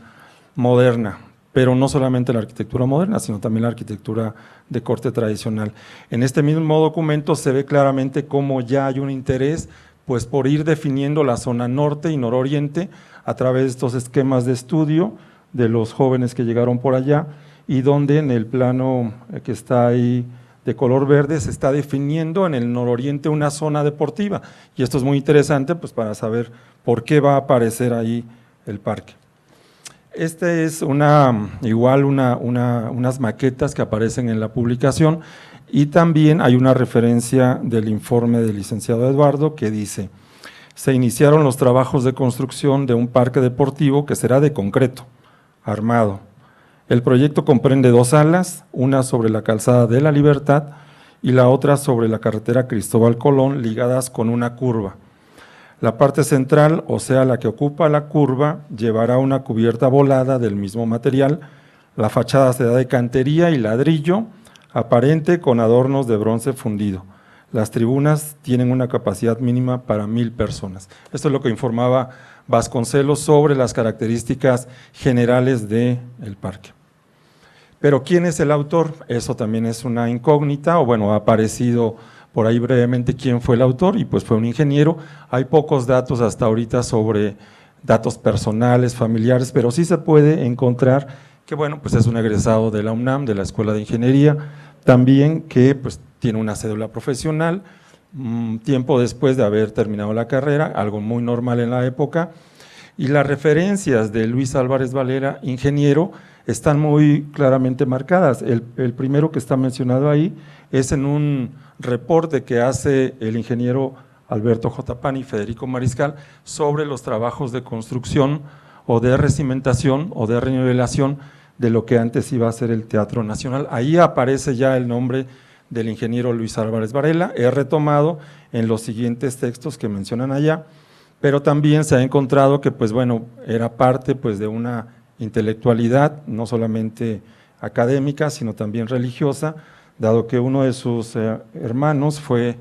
moderna, pero no solamente la arquitectura moderna, sino también la arquitectura de corte tradicional. En este mismo documento se ve claramente cómo ya hay un interés pues por ir definiendo la zona norte y nororiente a través de estos esquemas de estudio de los jóvenes que llegaron por allá, y donde en el plano que está ahí de color verde se está definiendo en el nororiente una zona deportiva, y esto es muy interesante pues para saber por qué va a aparecer ahí el parque. Este es unas maquetas que aparecen en la publicación, y también hay una referencia del informe del licenciado Eduardo que dice: se iniciaron los trabajos de construcción de un parque deportivo que será de concreto, armado. El proyecto comprende 2 salas, una sobre la calzada de la Libertad y la otra sobre la carretera Cristóbal Colón, ligadas con una curva. La parte central, o sea la que ocupa la curva, llevará una cubierta volada del mismo material. La fachada será de cantería y ladrillo aparente con adornos de bronce fundido. Las tribunas tienen una capacidad mínima para 1000 personas. Esto es lo que informaba Vasconcelos sobre las características generales del parque. Pero ¿quién es el autor? Eso también es una incógnita, o bueno, ha aparecido por ahí brevemente quién fue el autor, y pues fue un ingeniero. Hay pocos datos hasta ahorita sobre datos personales, familiares, pero sí se puede encontrar que bueno, pues es un egresado de la UNAM, de la Escuela de Ingeniería, también que pues tiene una cédula profesional, tiempo después de haber terminado la carrera, algo muy normal en la época, y las referencias de Luis Álvarez Varela, ingeniero, están muy claramente marcadas. El primero que está mencionado ahí es en un reporte que hace el ingeniero Alberto J. Pani y Federico Mariscal sobre los trabajos de construcción o de recimentación o de renivelación de lo que antes iba a ser el Teatro Nacional. Ahí aparece ya el nombre del ingeniero Luis Álvarez Varela, es retomado en los siguientes textos que mencionan allá, pero también se ha encontrado que pues bueno, era parte pues de una intelectualidad, no solamente académica, sino también religiosa, dado que uno de sus hermanos fue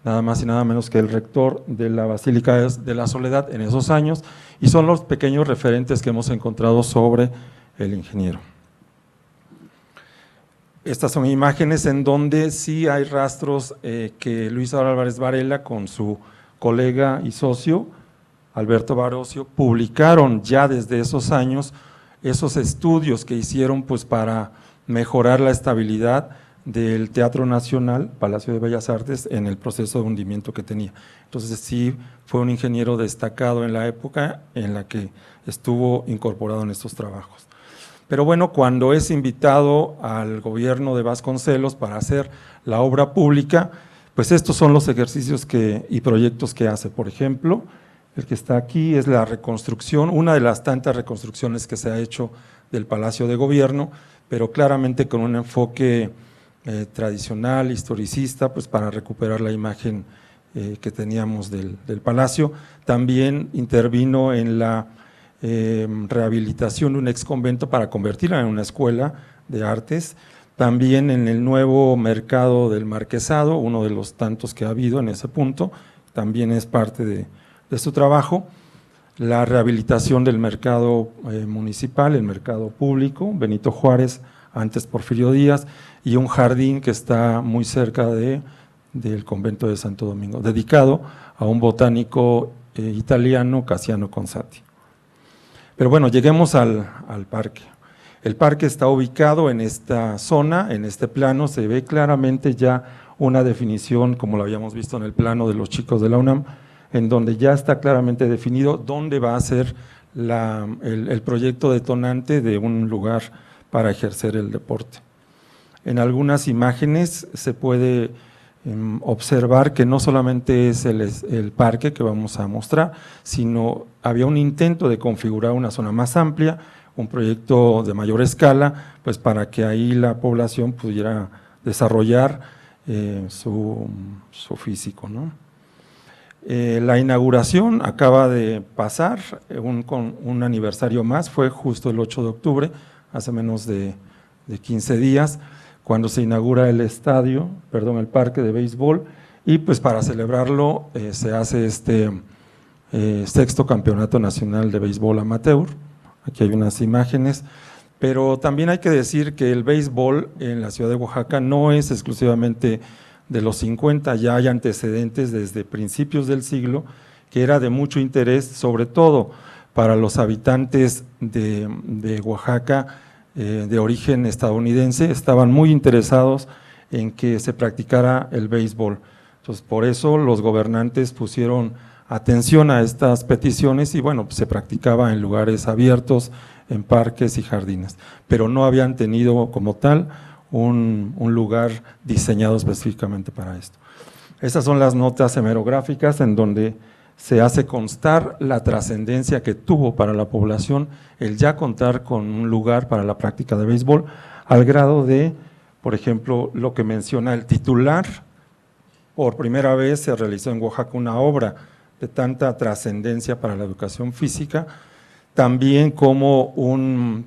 nada más y nada menos que el rector de la Basílica de la Soledad en esos años, y son los pequeños referentes que hemos encontrado sobre el ingeniero. Estas son imágenes en donde sí hay rastros que Luis Álvarez Varela con su colega y socio Alberto Barocio publicaron ya desde esos años esos estudios que hicieron pues para mejorar la estabilidad del Teatro Nacional, Palacio de Bellas Artes, en el proceso de hundimiento que tenía. Entonces sí fue un ingeniero destacado en la época en la que estuvo incorporado en estos trabajos. Pero bueno, cuando es invitado al gobierno de Vasconcelos para hacer la obra pública, pues estos son los ejercicios y proyectos que hace. Por ejemplo, el que está aquí es la reconstrucción, una de las tantas reconstrucciones que se ha hecho del Palacio de Gobierno, pero claramente con un enfoque tradicional, historicista, pues para recuperar la imagen que teníamos del Palacio. También intervino en la rehabilitación de un exconvento para convertirla en una escuela de artes, también en el nuevo mercado del Marquesado, uno de los tantos que ha habido en ese punto, también es parte de su trabajo, la rehabilitación del mercado municipal, el mercado público, Benito Juárez, antes Porfirio Díaz, y un jardín que está muy cerca del convento de Santo Domingo, dedicado a un botánico italiano, Cassiano Consati. Pero bueno, lleguemos al parque. El parque está ubicado en esta zona, en este plano, se ve claramente ya una definición, como lo habíamos visto en el plano de los chicos de la UNAM, en donde ya está claramente definido dónde va a ser el proyecto detonante de un lugar para ejercer el deporte. En algunas imágenes se puede observar que no solamente es el parque que vamos a mostrar, sino había un intento de configurar una zona más amplia, un proyecto de mayor escala, pues para que ahí la población pudiera desarrollar su físico, ¿no? La inauguración acaba de pasar, con un aniversario más, fue justo el 8 de octubre, hace menos de 15 días, cuando se inaugura el parque de béisbol, y pues para celebrarlo se hace este sexto campeonato nacional de béisbol amateur. Aquí hay unas imágenes, pero también hay que decir que el béisbol en la ciudad de Oaxaca no es exclusivamente de los 50, ya hay antecedentes desde principios del siglo, que era de mucho interés, sobre todo para los habitantes de Oaxaca de origen estadounidense, estaban muy interesados en que se practicara el béisbol. Entonces, por eso los gobernantes pusieron atención a estas peticiones y bueno, pues se practicaba en lugares abiertos, en parques y jardines, pero no habían tenido como tal un lugar diseñado específicamente para esto. Estas son las notas hemerográficas en donde se hace constar la trascendencia que tuvo para la población el ya contar con un lugar para la práctica de béisbol, al grado de, por ejemplo, lo que menciona el titular, por primera vez se realizó en Oaxaca una obra de tanta trascendencia para la educación física, también como un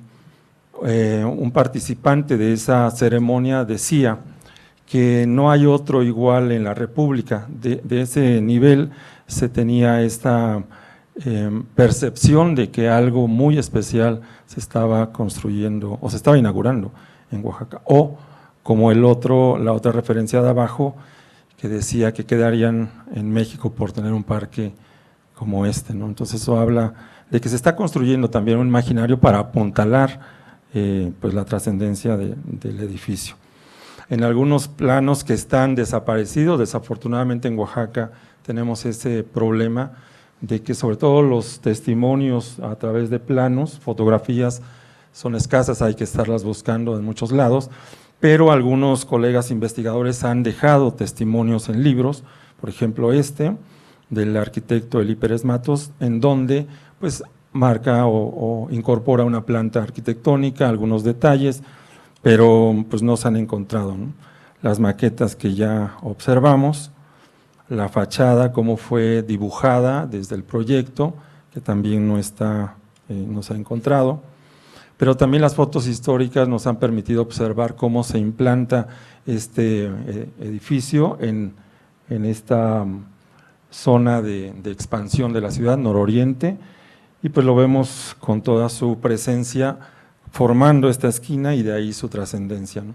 participante de esa ceremonia decía que no hay otro igual en la República. De ese nivel se tenía esta percepción de que algo muy especial se estaba construyendo o se estaba inaugurando en Oaxaca. O como la otra referencia de abajo, que decía que quedarían en México por tener un parque como este, ¿no? Entonces eso habla de que se está construyendo también un imaginario para apuntalar pues la trascendencia del edificio. En algunos planos que están desaparecidos, desafortunadamente en Oaxaca tenemos ese problema de que sobre todo los testimonios a través de planos, fotografías son escasas, hay que estarlas buscando en muchos lados, pero algunos colegas investigadores han dejado testimonios en libros, por ejemplo del arquitecto Elí Pérez Matos, en donde pues marca o incorpora una planta arquitectónica, algunos detalles, pero pues no se han encontrado, ¿no? Las maquetas que ya observamos, la fachada, cómo fue dibujada desde el proyecto, que también no se ha encontrado, pero también las fotos históricas nos han permitido observar cómo se implanta este edificio en esta zona de expansión de la ciudad, nororiente, y pues lo vemos con toda su presencia formando esta esquina y de ahí su trascendencia, ¿no?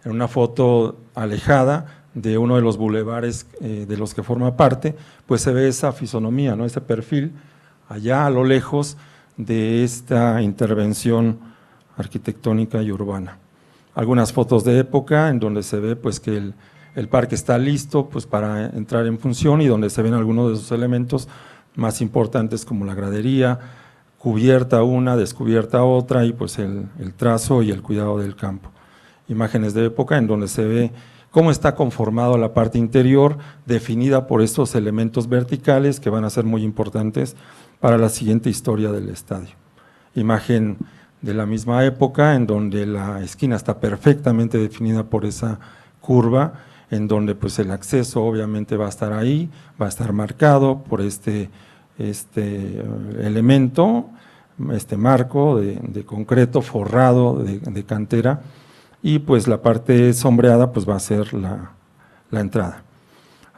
En una foto alejada de uno de los bulevares de los que forma parte, pues se ve esa fisonomía, ¿no? Ese perfil allá a lo lejos de esta intervención arquitectónica y urbana. Algunas fotos de época en donde se ve pues que el parque está listo pues para entrar en función y donde se ven algunos de sus elementos más importantes como la gradería, cubierta una, descubierta otra y pues el trazo y el cuidado del campo. Imágenes de época en donde se ve cómo está conformado la parte interior, definida por estos elementos verticales que van a ser muy importantes para la siguiente historia del estadio. Imagen de la misma época en donde la esquina está perfectamente definida por esa curva, en donde pues el acceso obviamente va a estar ahí, va a estar marcado por este elemento, este marco de concreto forrado de cantera, y pues la parte sombreada pues va a ser la entrada.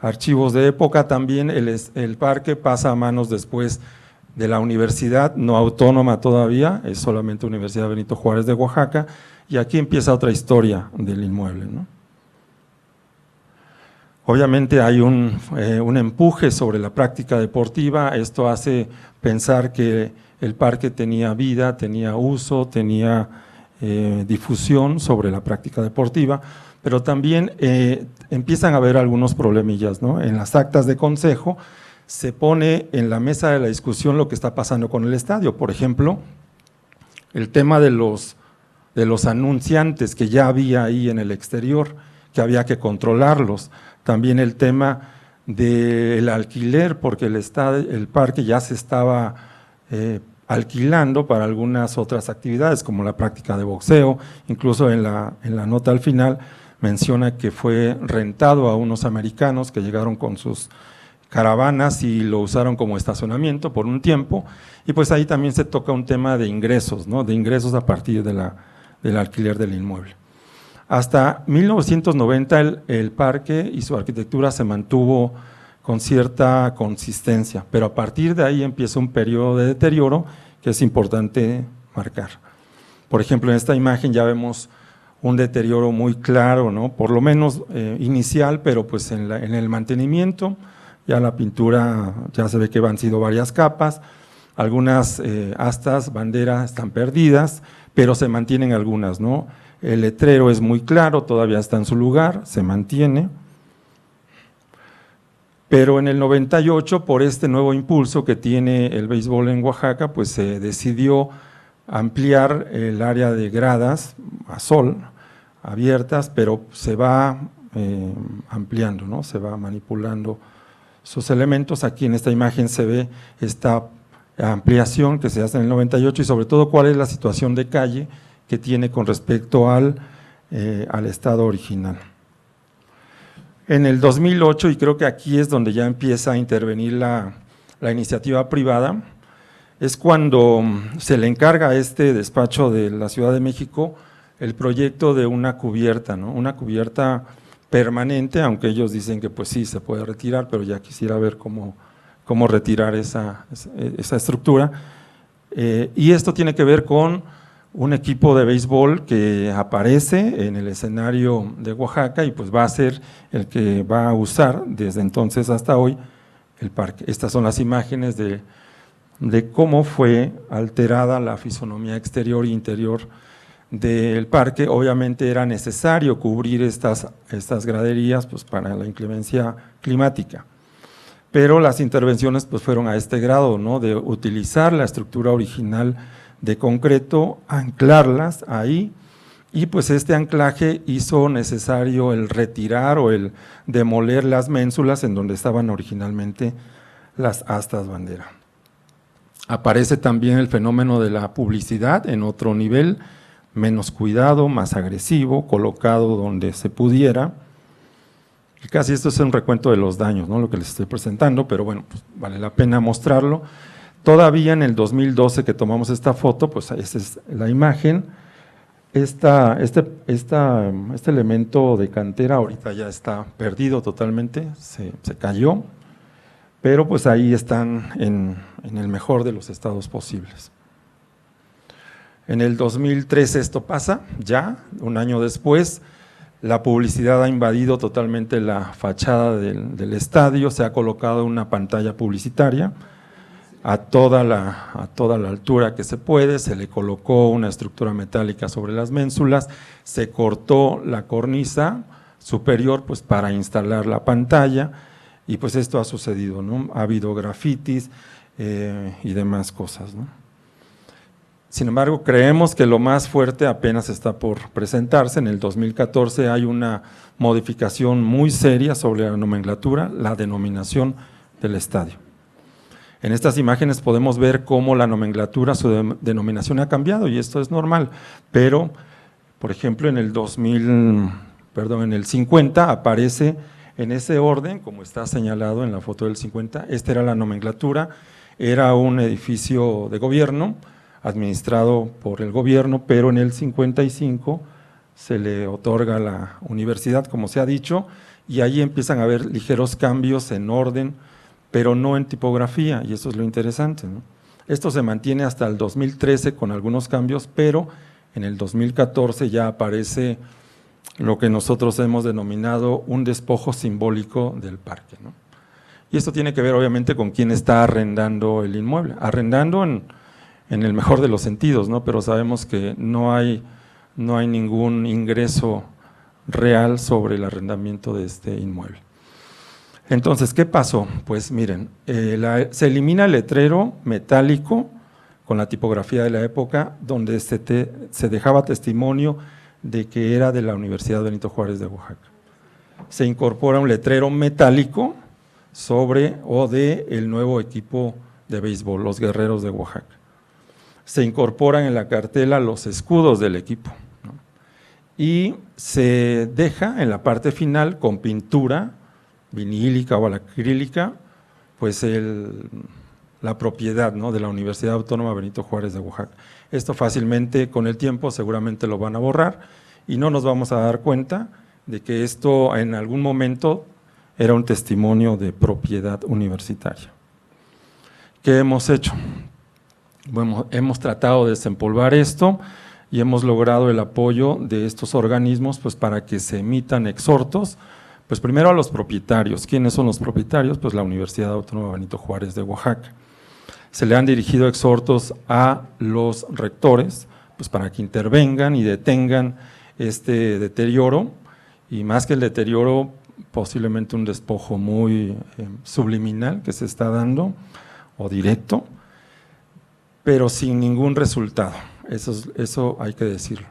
Archivos de época también, el parque pasa a manos después de la universidad, no autónoma todavía, es solamente Universidad Benito Juárez de Oaxaca, y aquí empieza otra historia del inmueble, ¿no? Obviamente hay un empuje sobre la práctica deportiva, esto hace pensar que el parque tenía vida, tenía uso, tenía difusión sobre la práctica deportiva, pero también empiezan a haber algunos problemillas, ¿no? En las actas de consejo se pone en la mesa de la discusión lo que está pasando con el estadio, por ejemplo, el tema de los anunciantes que ya había ahí en el exterior, que había que controlarlos. También el tema del alquiler, porque el parque ya se estaba alquilando para algunas otras actividades, como la práctica de boxeo, incluso en la nota al final menciona que fue rentado a unos americanos que llegaron con sus caravanas y lo usaron como estacionamiento por un tiempo, y pues ahí también se toca un tema de ingresos, ¿no? De ingresos a partir del alquiler del inmueble. Hasta 1990 el parque y su arquitectura se mantuvo con cierta consistencia, pero a partir de ahí empieza un periodo de deterioro que es importante marcar. Por ejemplo, en esta imagen ya vemos un deterioro muy claro, ¿no? Por lo menos inicial, pero pues en el mantenimiento, ya la pintura ya se ve que han sido varias capas, algunas astas, banderas están perdidas, pero se mantienen algunas, ¿no? El letrero es muy claro, todavía está en su lugar, se mantiene. Pero en el 98, por este nuevo impulso que tiene el béisbol en Oaxaca, pues se decidió ampliar el área de gradas a sol, abiertas, pero se va ampliando, ¿no? Se va manipulando sus elementos. Aquí en esta imagen se ve esta ampliación que se hace en el 98 y sobre todo cuál es la situación de calle que tiene con respecto al estado original. En el 2008, y creo que aquí es donde ya empieza a intervenir la iniciativa privada, es cuando se le encarga a este despacho de la Ciudad de México el proyecto de una cubierta, ¿no? Una cubierta permanente, aunque ellos dicen que pues sí, se puede retirar, pero ya quisiera ver cómo retirar esa estructura. Y esto tiene que ver con un equipo de béisbol que aparece en el escenario de Oaxaca y pues va a ser el que va a usar desde entonces hasta hoy el parque. Estas son las imágenes de cómo fue alterada la fisonomía exterior e interior del parque. Obviamente era necesario cubrir estas graderías pues para la inclemencia climática, pero las intervenciones pues fueron a este grado, ¿no? De utilizar la estructura original de concreto, anclarlas ahí, y pues este anclaje hizo necesario el retirar o el demoler las ménsulas en donde estaban originalmente las astas bandera. Aparece también el fenómeno de la publicidad en otro nivel, menos cuidado, más agresivo, colocado donde se pudiera. Y casi esto es un recuento de los daños, ¿no? Lo que les estoy presentando, pero bueno, pues vale la pena mostrarlo. Todavía en el 2012 que tomamos esta foto, pues esa es la imagen. Este elemento de cantera ahorita ya está perdido totalmente, se cayó, pero pues ahí están en el mejor de los estados posibles. En el 2013 esto pasa, ya, un año después, la publicidad ha invadido totalmente la fachada del estadio, se ha colocado una pantalla publicitaria a toda la altura que se puede, se le colocó una estructura metálica sobre las ménsulas, se cortó la cornisa superior pues para instalar la pantalla y pues esto ha sucedido, ¿no? Ha habido grafitis y demás cosas, ¿no? Sin embargo, creemos que lo más fuerte apenas está por presentarse. En el 2014 hay una modificación muy seria sobre la nomenclatura, la denominación del estadio. En estas imágenes podemos ver cómo la nomenclatura, su denominación ha cambiado y esto es normal, pero por ejemplo en el 50 aparece en ese orden, como está señalado en la foto del 50, esta era la nomenclatura, era un edificio de gobierno, administrado por el gobierno, pero en el 55 se le otorga la universidad, como se ha dicho, y ahí empiezan a haber ligeros cambios en orden, pero no en tipografía, y eso es lo interesante, ¿no? Esto se mantiene hasta el 2013 con algunos cambios, pero en el 2014 ya aparece lo que nosotros hemos denominado un despojo simbólico del parque, ¿no? Y esto tiene que ver obviamente con quién está arrendando el inmueble, arrendando en el mejor de los sentidos, ¿no? Pero sabemos que no hay ningún ingreso real sobre el arrendamiento de este inmueble. Entonces, ¿qué pasó? Pues miren, se elimina el letrero metálico con la tipografía de la época, donde se dejaba testimonio de que era de la Universidad Benito Juárez de Oaxaca. Se incorpora un letrero metálico sobre o de el nuevo equipo de béisbol, los Guerreros de Oaxaca. Se incorporan en la cartela los escudos del equipo, ¿no? Y se deja en la parte final con pintura vinílica o acrílica pues la propiedad, ¿no?, de la Universidad Autónoma Benito Juárez de Oaxaca. Esto fácilmente con el tiempo seguramente lo van a borrar y no nos vamos a dar cuenta de que esto en algún momento era un testimonio de propiedad universitaria. ¿Qué hemos hecho? Bueno, hemos tratado de desempolvar esto y hemos logrado el apoyo de estos organismos pues para que se emitan exhortos, pues primero a los propietarios. ¿Quiénes son los propietarios? Pues la Universidad Autónoma Benito Juárez de Oaxaca. Se le han dirigido exhortos a los rectores, pues para que intervengan y detengan este deterioro, y más que el deterioro, posiblemente un despojo muy subliminal que se está dando, o directo, pero sin ningún resultado, eso hay que decirlo.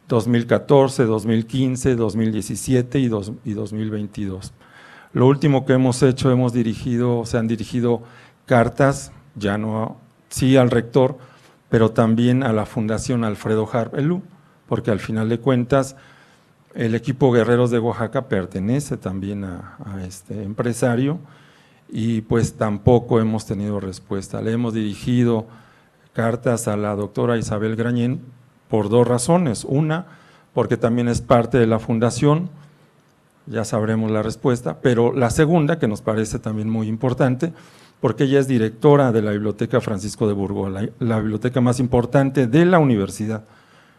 2014, 2015, 2017 y 2022. Lo último que hemos hecho, se han dirigido cartas, ya no, sí al rector, pero también a la Fundación Alfredo Harp Elú, porque al final de cuentas el equipo Guerreros de Oaxaca pertenece también a este empresario y pues tampoco hemos tenido respuesta. Le hemos dirigido cartas a la doctora Isabel Grañén por dos razones. Una, porque también es parte de la fundación, ya sabremos la respuesta, pero la segunda, que nos parece también muy importante, porque ella es directora de la Biblioteca Francisco de Burgos, la biblioteca más importante de la universidad.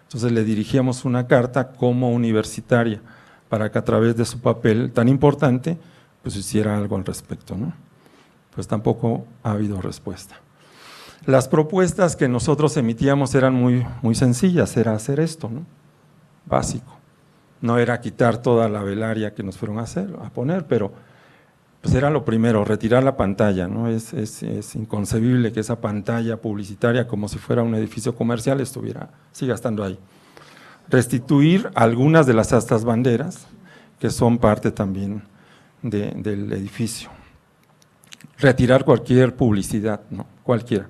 Entonces le dirigíamos una carta como universitaria para que a través de su papel tan importante pues hiciera algo al respecto, ¿no? Pues tampoco ha habido respuesta. Las propuestas que nosotros emitíamos eran muy sencillas, era hacer esto, ¿no?, básico. No era quitar toda la velaria que nos fueron a poner, pero pues era lo primero, retirar la pantalla, ¿no? Es inconcebible que esa pantalla publicitaria, como si fuera un edificio comercial, siga estando ahí. Restituir algunas de las astas banderas, que son parte también del edificio. Retirar cualquier publicidad, ¿no?, cualquiera.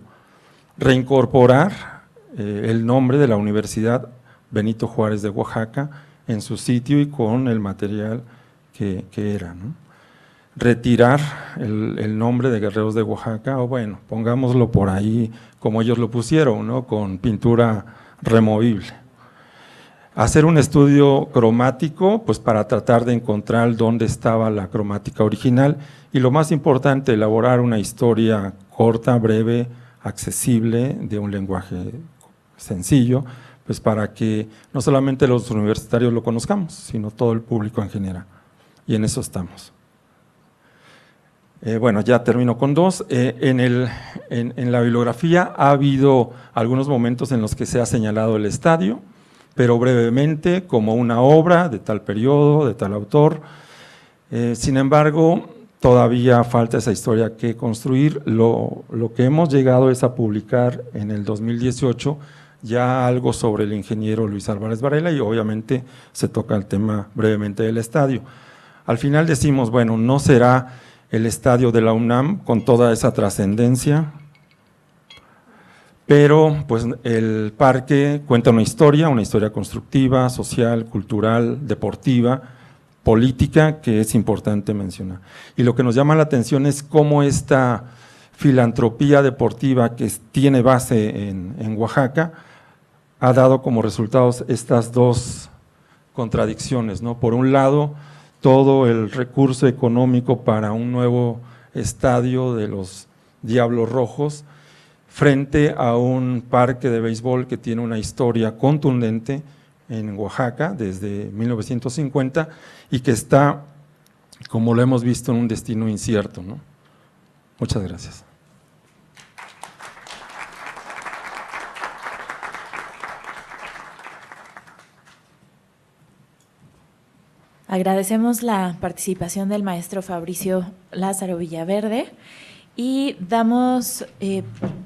Reincorporar el nombre de la Universidad Benito Juárez de Oaxaca en su sitio y con el material que era, ¿no? Retirar el nombre de Guerreros de Oaxaca, o bueno, pongámoslo por ahí como ellos lo pusieron, ¿no?, con pintura removible. Hacer un estudio cromático, pues para tratar de encontrar dónde estaba la cromática original y lo más importante, elaborar una historia corta, breve, accesible, de un lenguaje sencillo, pues para que no solamente los universitarios lo conozcamos, sino todo el público en general, y en eso estamos. Bueno, ya termino con dos. En la bibliografía ha habido algunos momentos en los que se ha señalado el estadio, pero brevemente como una obra de tal periodo, de tal autor. Sin embargo, todavía falta esa historia que construir. Lo que hemos llegado es a publicar en el 2018 ya algo sobre el ingeniero Luis Álvarez Varela y obviamente se toca el tema brevemente del estadio. Al final decimos, bueno, no será el estadio de la UNAM con toda esa trascendencia, pero pues el parque cuenta una historia constructiva, social, cultural, deportiva, política, que es importante mencionar. Y lo que nos llama la atención es cómo esta filantropía deportiva que tiene base en Oaxaca ha dado como resultados estas dos contradicciones, ¿no? Por un lado, todo el recurso económico para un nuevo estadio de los Diablos Rojos frente a un parque de béisbol que tiene una historia contundente en Oaxaca desde 1950 y que está, como lo hemos visto, en un destino incierto, ¿no? Muchas gracias. Agradecemos la participación del maestro Fabricio Lázaro Villaverde y damos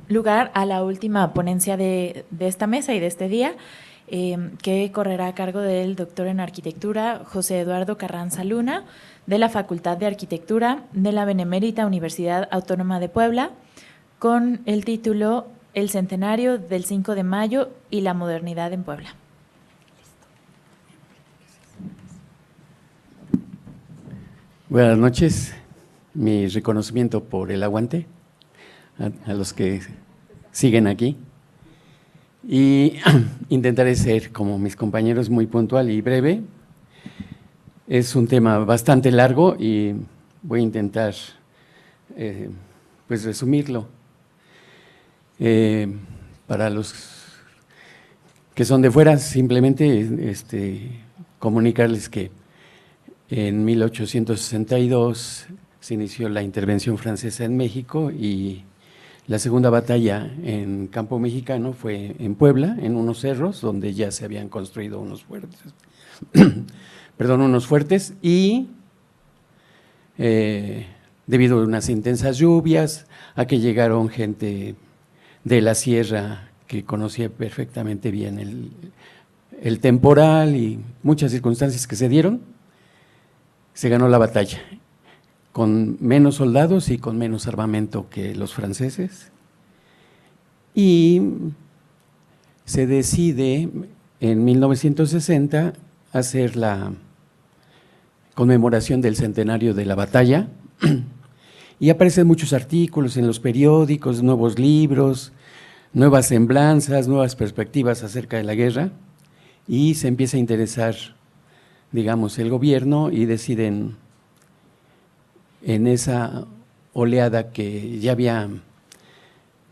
lugar a la última ponencia de esta mesa y de este día, que correrá a cargo del doctor en arquitectura José Eduardo Carranza Luna, de la Facultad de Arquitectura de la Benemérita Universidad Autónoma de Puebla, con el título El centenario del 5 de mayo y la modernidad en Puebla. Buenas noches, mi reconocimiento por el aguante a los que siguen aquí. Y intentaré ser, como mis compañeros, muy puntual y breve. Es un tema bastante largo y voy a intentar pues resumirlo. Para los que son de fuera, simplemente comunicarles que en 1862 se inició la intervención francesa en México y la segunda batalla en campo mexicano fue en Puebla, en unos cerros donde ya se habían construido unos fuertes, unos fuertes y debido a unas intensas lluvias, a que llegaron gente de la sierra que conocía perfectamente bien el temporal y muchas circunstancias que se dieron, se ganó la batalla, con menos soldados y con menos armamento que los franceses, y se decide en 1960 hacer la conmemoración del centenario de la batalla, y aparecen muchos artículos en los periódicos, nuevos libros, nuevas semblanzas, nuevas perspectivas acerca de la guerra, y se empieza a interesar, digamos, el gobierno y deciden en esa oleada que ya había,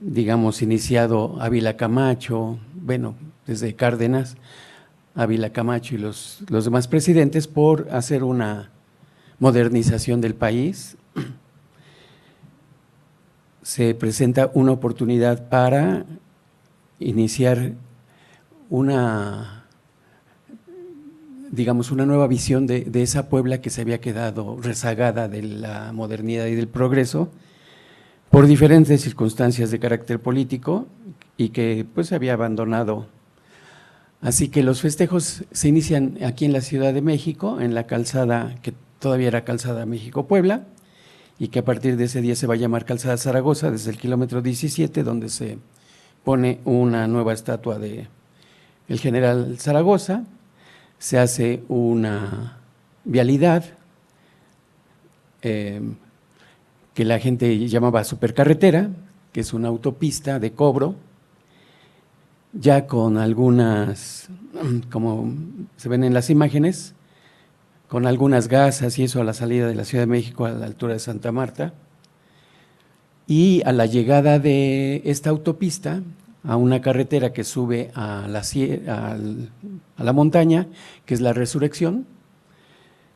digamos, iniciado Ávila Camacho, bueno, desde Cárdenas, Ávila Camacho y los demás presidentes, por hacer una modernización del país. Se presenta una oportunidad para iniciar una nueva visión de esa Puebla que se había quedado rezagada de la modernidad y del progreso por diferentes circunstancias de carácter político y que pues se había abandonado. Así que los festejos se inician aquí en la Ciudad de México, en la calzada que todavía era Calzada México-Puebla, y que a partir de ese día se va a llamar Calzada Zaragoza, desde el kilómetro 17, donde se pone una nueva estatua de el general Zaragoza. Se hace una vialidad que la gente llamaba supercarretera, que es una autopista de cobro, ya con algunas, como se ven en las imágenes, con algunas gasas y eso a la salida de la Ciudad de México a la altura de Santa Marta, y a la llegada de esta autopista a una carretera que sube a la montaña, que es la Resurrección,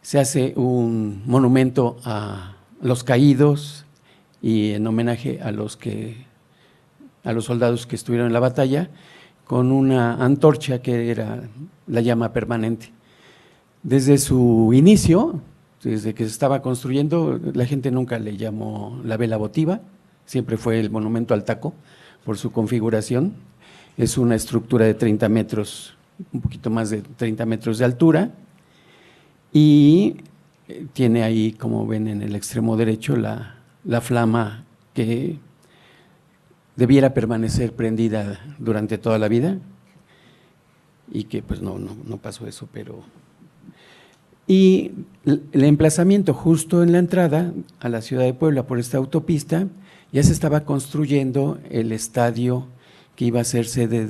se hace un monumento a los caídos y en homenaje a los soldados que estuvieron en la batalla, con una antorcha que era la llama permanente. Desde su inicio, desde que se estaba construyendo, la gente nunca le llamó la vela votiva, siempre fue el monumento al taco por su configuración. Es una estructura de 30 metros, un poquito más de 30 metros de altura, y tiene ahí, como ven en el extremo derecho, la flama que debiera permanecer prendida durante toda la vida, y que pues no pasó eso, pero… Y el emplazamiento justo en la entrada a la ciudad de Puebla por esta autopista, ya se estaba construyendo el estadio que iba a ser sede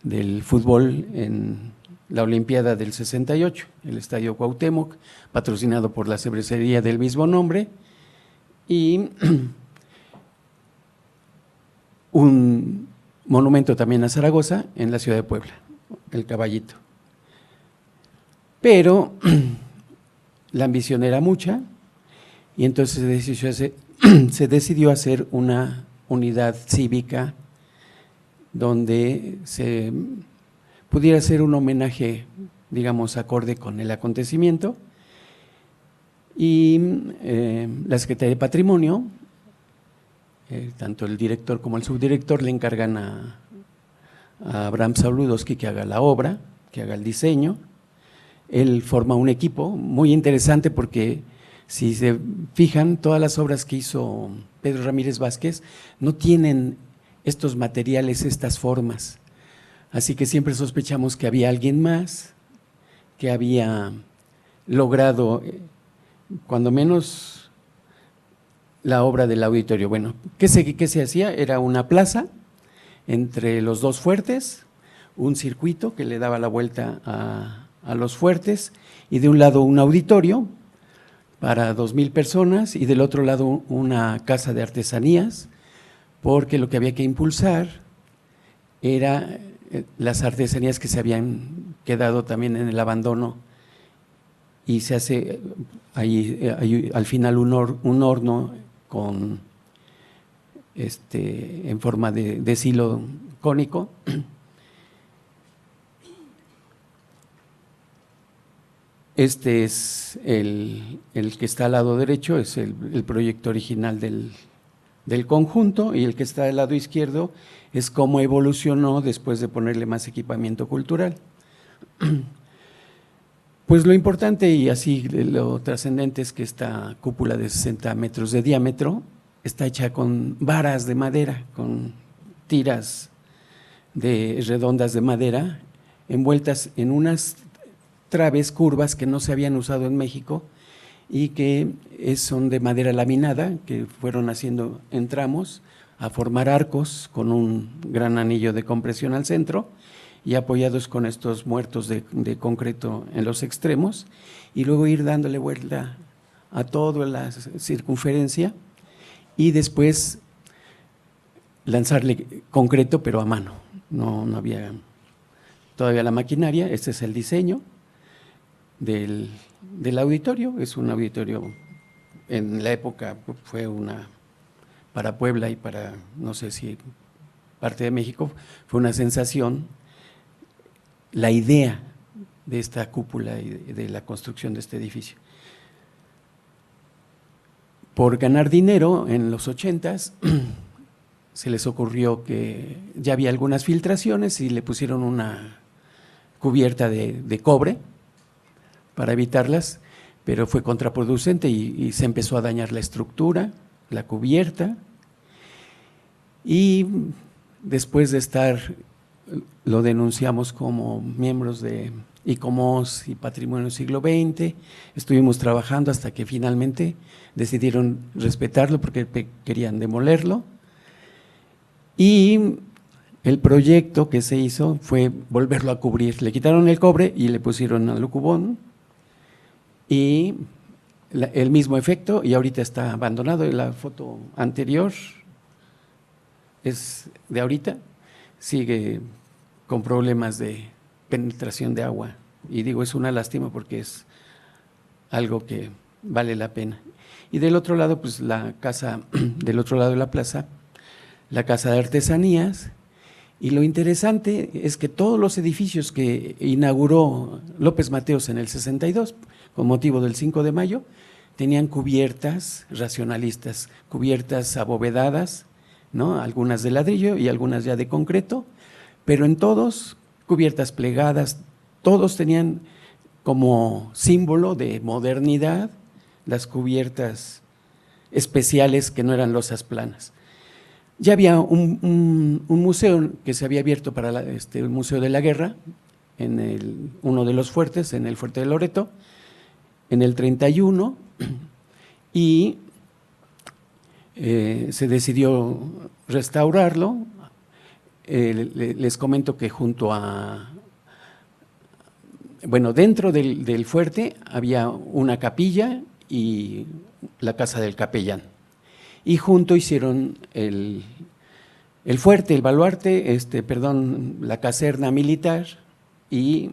del fútbol en la Olimpiada del 68, el Estadio Cuauhtémoc, patrocinado por la cervecería del mismo nombre, y un monumento también a Zaragoza en la ciudad de Puebla, el Caballito. Pero la ambición era mucha y entonces se decidió hacer una unidad cívica donde se pudiera hacer un homenaje, digamos, acorde con el acontecimiento, y la Secretaría de Patrimonio, tanto el director como el subdirector, le encargan a Abraham Sabludowski que haga la obra, que haga el diseño. Él forma un equipo muy interesante porque si se fijan, todas las obras que hizo Pedro Ramírez Vázquez no tienen estos materiales, estas formas, así que siempre sospechamos que había alguien más que había logrado, cuando menos, la obra del auditorio. Bueno, ¿qué se hacía? Era una plaza entre los dos fuertes, un circuito que le daba la vuelta a los fuertes, y de un lado un auditorio para 2,000 personas y del otro lado una casa de artesanías, porque lo que había que impulsar era las artesanías que se habían quedado también en el abandono, y se hace ahí al final un horno con en forma de silo cónico. Este es el que está al lado derecho, es el proyecto original del conjunto, y el que está al lado izquierdo es cómo evolucionó después de ponerle más equipamiento cultural. Pues lo importante y así lo trascendente es que esta cúpula de 60 metros de diámetro está hecha con varas de madera, con tiras redondas de madera, envueltas en unas traves curvas que no se habían usado en México y que son de madera laminada, que fueron haciendo en tramos a formar arcos con un gran anillo de compresión al centro y apoyados con estos muertos de concreto en los extremos, y luego ir dándole vuelta a toda la circunferencia y después lanzarle concreto pero a mano. No había todavía la maquinaria. Este es el diseño del auditorio. Es un auditorio, en la época fue para Puebla y para, no sé si parte de México, fue una sensación la idea de esta cúpula y de la construcción de este edificio. Por ganar dinero en los 80s, se les ocurrió que ya había algunas filtraciones y le pusieron una cubierta de cobre para evitarlas, pero fue contraproducente y se empezó a dañar la estructura, la cubierta, y después de estar, lo denunciamos como miembros de ICOMOS y Patrimonio Siglo XX, estuvimos trabajando hasta que finalmente decidieron respetarlo porque querían demolerlo, y el proyecto que se hizo fue volverlo a cubrir. Le quitaron el cobre y le pusieron alucubón, y el mismo efecto, y ahorita está abandonado. La foto anterior es de ahorita, sigue con problemas de penetración de agua, y digo, es una lástima porque es algo que vale la pena. Y del otro lado, pues la casa, del otro lado de la plaza, la casa de artesanías, y lo interesante es que todos los edificios que inauguró López Mateos en el 62, con motivo del 5 de mayo, tenían cubiertas racionalistas, cubiertas abovedadas, ¿no? Algunas de ladrillo y algunas ya de concreto, pero en todos cubiertas plegadas. Todos tenían como símbolo de modernidad las cubiertas especiales que no eran losas planas. Ya había un museo que se había abierto para el Museo de la Guerra, en uno de los fuertes, en el Fuerte de Loreto, en el 31, y se decidió restaurarlo. Les comento que dentro del fuerte había una capilla y la casa del capellán, y junto hicieron el fuerte, el baluarte, la caserna militar, y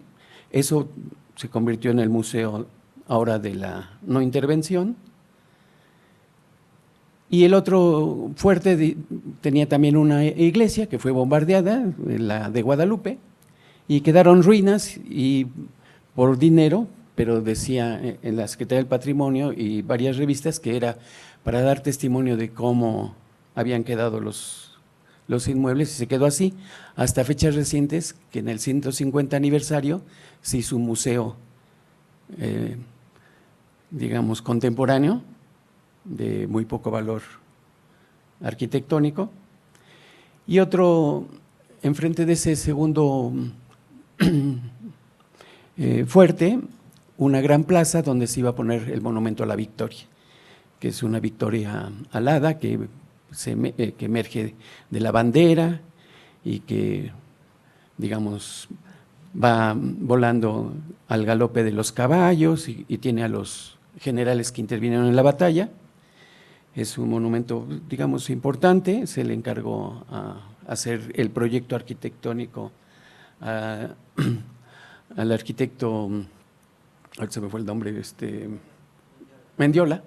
eso se convirtió en el museo ahora de la no intervención. Y el otro fuerte tenía también una iglesia que fue bombardeada, la de Guadalupe, y quedaron ruinas, y por dinero, pero decía en la Secretaría del Patrimonio y varias revistas que era para dar testimonio de cómo habían quedado los inmuebles, y se quedó así hasta fechas recientes, que en el 150 aniversario se hizo un museo, digamos, contemporáneo, de muy poco valor arquitectónico, y otro enfrente de ese segundo fuerte, una gran plaza donde se iba a poner el monumento a la Victoria, que es una victoria alada que emerge de la bandera y que, digamos, va volando al galope de los caballos y tiene a los generales que intervinieron en la batalla. Es un monumento, digamos, importante. Se le encargó a hacer el proyecto arquitectónico al arquitecto, ahorita se me fue el nombre, Mendiola,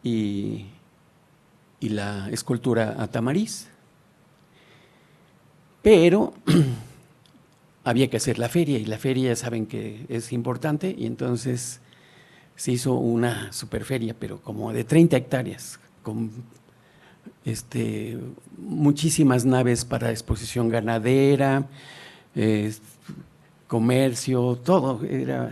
y la escultura a Tamariz. Pero había que hacer la feria, y la feria ya saben que es importante, y entonces se hizo una superferia, pero como de 30 hectáreas, con muchísimas naves para exposición ganadera, comercio, todo era,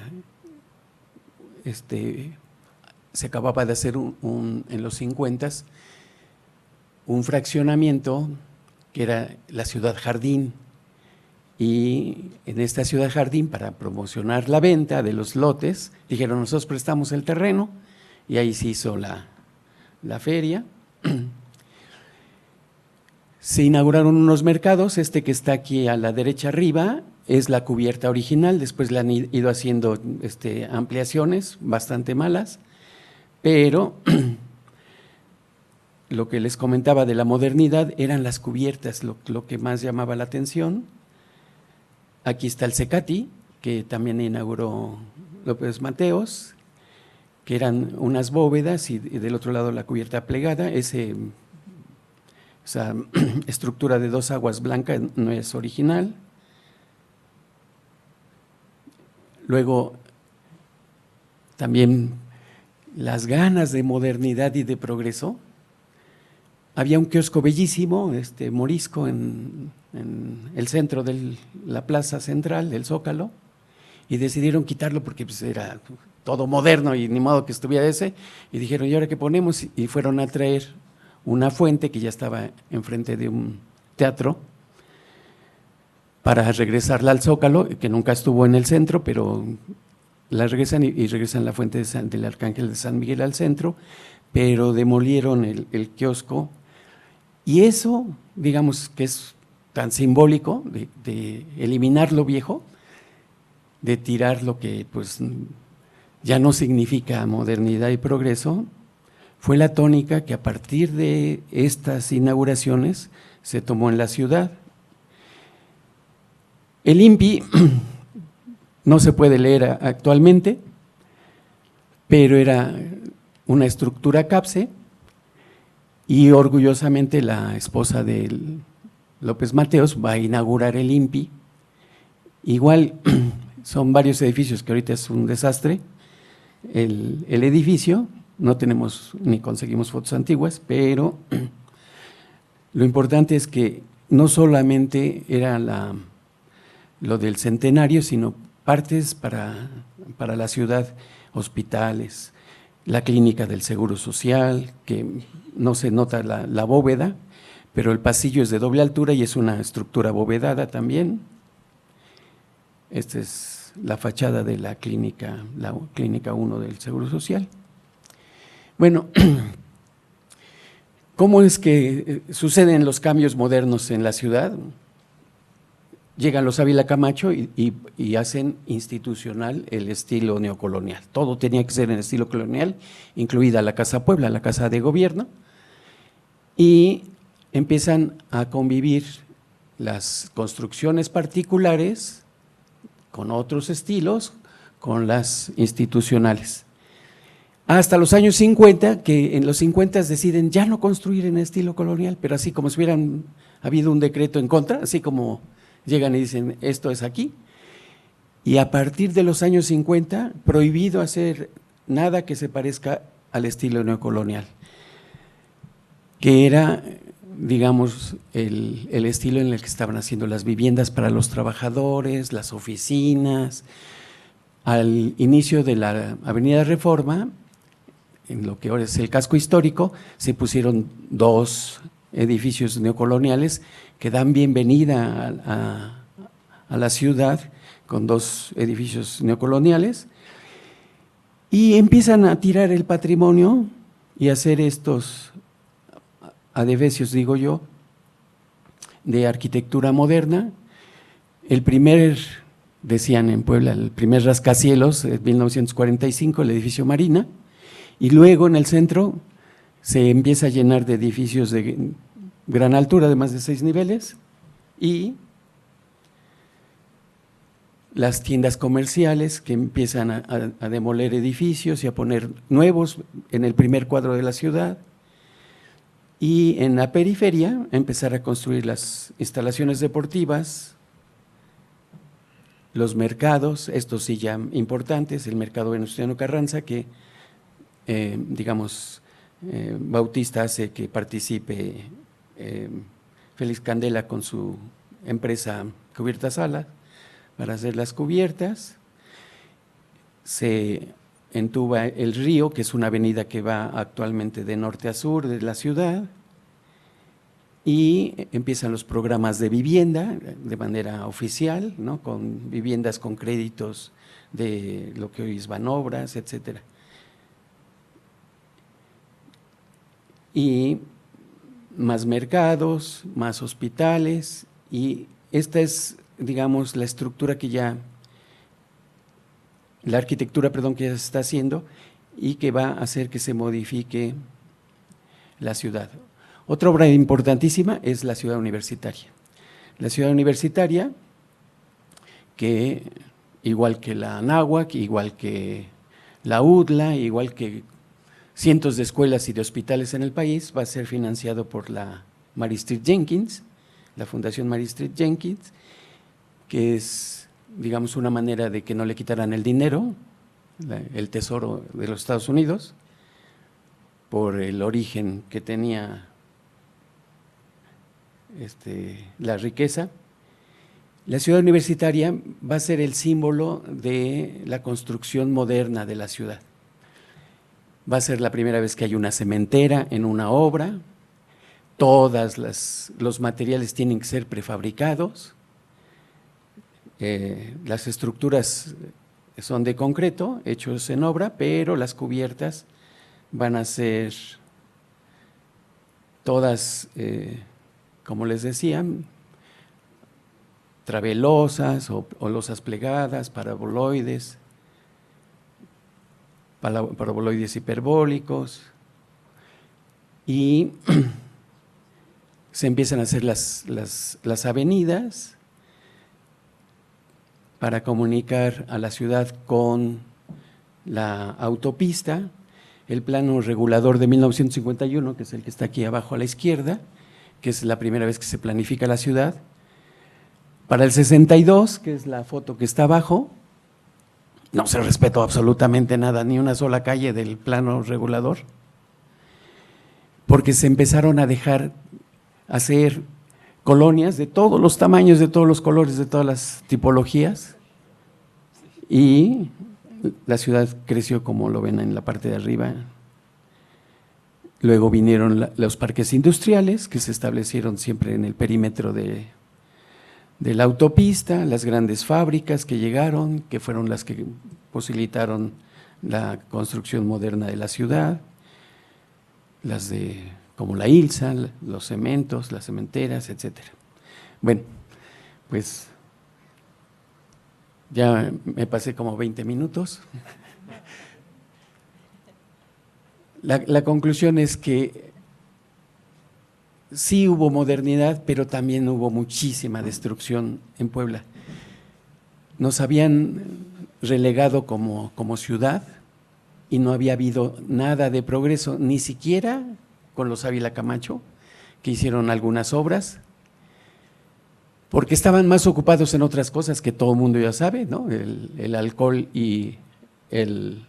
se acababa de hacer en los 50s un fraccionamiento que era la Ciudad Jardín, y en esta Ciudad Jardín, para promocionar la venta de los lotes, dijeron: nosotros prestamos el terreno, y ahí se hizo la feria. Se inauguraron unos mercados. Este que está aquí a la derecha arriba es la cubierta original, después le han ido haciendo ampliaciones bastante malas, pero lo que les comentaba de la modernidad eran las cubiertas, lo que más llamaba la atención. Aquí está el Cecati, que también inauguró López Mateos, que eran unas bóvedas, y del otro lado la cubierta plegada. Esa estructura de 2 aguas blancas no es original. Luego, también las ganas de modernidad y de progreso. Había un kiosco bellísimo, morisco, en el centro de la plaza central del Zócalo, y decidieron quitarlo porque pues era todo moderno y ni modo que estuviera ese, y dijeron: ¿y ahora qué ponemos? Y fueron a traer una fuente que ya estaba enfrente de un teatro para regresarla al Zócalo, que nunca estuvo en el centro, pero la regresan y regresan la fuente del Arcángel de San Miguel al centro, pero demolieron el kiosco. Y eso, digamos, que es tan simbólico de eliminar lo viejo, de tirar lo que pues ya no significa modernidad y progreso, fue la tónica que a partir de estas inauguraciones se tomó en la ciudad. El INPI no se puede leer actualmente, pero era una estructura CAPSE, y orgullosamente la esposa de López Mateos va a inaugurar el INPI. Igual son varios edificios que ahorita es un desastre. El edificio, no tenemos ni conseguimos fotos antiguas, pero lo importante es que no solamente era lo del centenario, sino partes para la ciudad, hospitales, la clínica del Seguro Social, que no se nota la bóveda, pero el pasillo es de doble altura y es una estructura abovedada también. Esta es la fachada de la clínica 1 del Seguro Social. Bueno, ¿cómo es que suceden los cambios modernos en la ciudad? Llegan los Ávila Camacho y hacen institucional el estilo neocolonial. Todo tenía que ser en estilo colonial, incluida la Casa Puebla, la Casa de Gobierno, y empiezan a convivir las construcciones particulares con otros estilos, con las institucionales. Hasta los años 50, que en los 50 deciden ya no construir en estilo colonial, pero así como si hubieran habido un decreto en contra, así como llegan y dicen: esto es aquí. Y a partir de los años 50, prohibido hacer nada que se parezca al estilo neocolonial, que era, digamos, el estilo en el que estaban haciendo las viviendas para los trabajadores, las oficinas. Al inicio de la Avenida Reforma, en lo que ahora es el casco histórico, se pusieron 2 edificios neocoloniales que dan bienvenida a la ciudad, con 2 edificios neocoloniales. Y empiezan a tirar el patrimonio y a hacer estos adefesios, digo yo, de arquitectura moderna. El primer, decían en Puebla, el primer rascacielos, en 1945, el edificio Marina, y luego en el centro se empieza a llenar de edificios de gran altura, de más de 6 niveles, y las tiendas comerciales que empiezan a demoler edificios y a poner nuevos en el primer cuadro de la ciudad, y en la periferia empezar a construir las instalaciones deportivas, los mercados, estos sí ya importantes, el mercado Venustiano Carranza, que Bautista hace que participe Félix Candela con su empresa Cubiertas Salas para hacer las cubiertas. Se entuba el río, que es una avenida que va actualmente de norte a sur de la ciudad, y empiezan los programas de vivienda de manera oficial, ¿no? Con viviendas con créditos de lo que hoy es Banobras, etcétera. Y más mercados, más hospitales, y esta es, digamos, la estructura que ya, la arquitectura, perdón, que ya se está haciendo y que va a hacer que se modifique la ciudad. Otra obra importantísima es la ciudad universitaria. La ciudad universitaria, que igual que la Anáhuac, igual que la UDLA, igual que cientos de escuelas y de hospitales en el país, va a ser financiado por la Mary Street Jenkins, la Fundación Mary Street Jenkins, que es, digamos, una manera de que no le quitaran el dinero, el tesoro de los Estados Unidos, por el origen que tenía la riqueza. La ciudad universitaria va a ser el símbolo de la construcción moderna de la ciudad. Va a ser la primera vez que hay una cementera en una obra, todos los materiales tienen que ser prefabricados, las estructuras son de concreto, hechos en obra, pero las cubiertas van a ser todas, como les decía, travelosas o losas plegadas, paraboloides hiperbólicos, y se empiezan a hacer las avenidas para comunicar a la ciudad con la autopista. El plano regulador de 1951, que es el que está aquí abajo a la izquierda, que es la primera vez que se planifica la ciudad. Para el 62, que es la foto que está abajo, no se respetó absolutamente nada, ni una sola calle del plano regulador, porque se empezaron a dejar hacer colonias de todos los tamaños, de todos los colores, de todas las tipologías, y la ciudad creció como lo ven en la parte de arriba. Luego vinieron los parques industriales, que se establecieron siempre en el perímetro de la autopista, las grandes fábricas que llegaron, que fueron las que posibilitaron la construcción moderna de la ciudad, como la ILSA, los cementos, las cementeras, etcétera. Bueno, pues ya me pasé como 20 minutos. La conclusión es que sí hubo modernidad, pero también hubo muchísima destrucción en Puebla. Nos habían relegado como ciudad y no había habido nada de progreso, ni siquiera con los Ávila Camacho, que hicieron algunas obras, porque estaban más ocupados en otras cosas que todo el mundo ya sabe, ¿no? El alcohol y el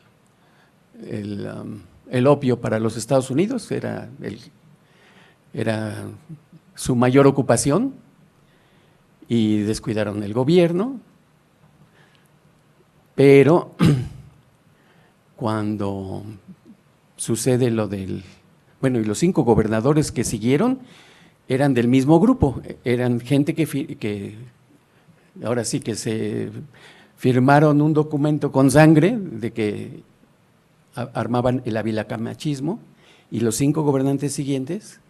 opio para los Estados Unidos era su mayor ocupación, y descuidaron el gobierno. Pero cuando sucede lo y los 5 gobernadores que siguieron eran del mismo grupo, eran gente que ahora sí que se firmaron un documento con sangre de que armaban el avilacamachismo, y los 5 gobernantes siguientes,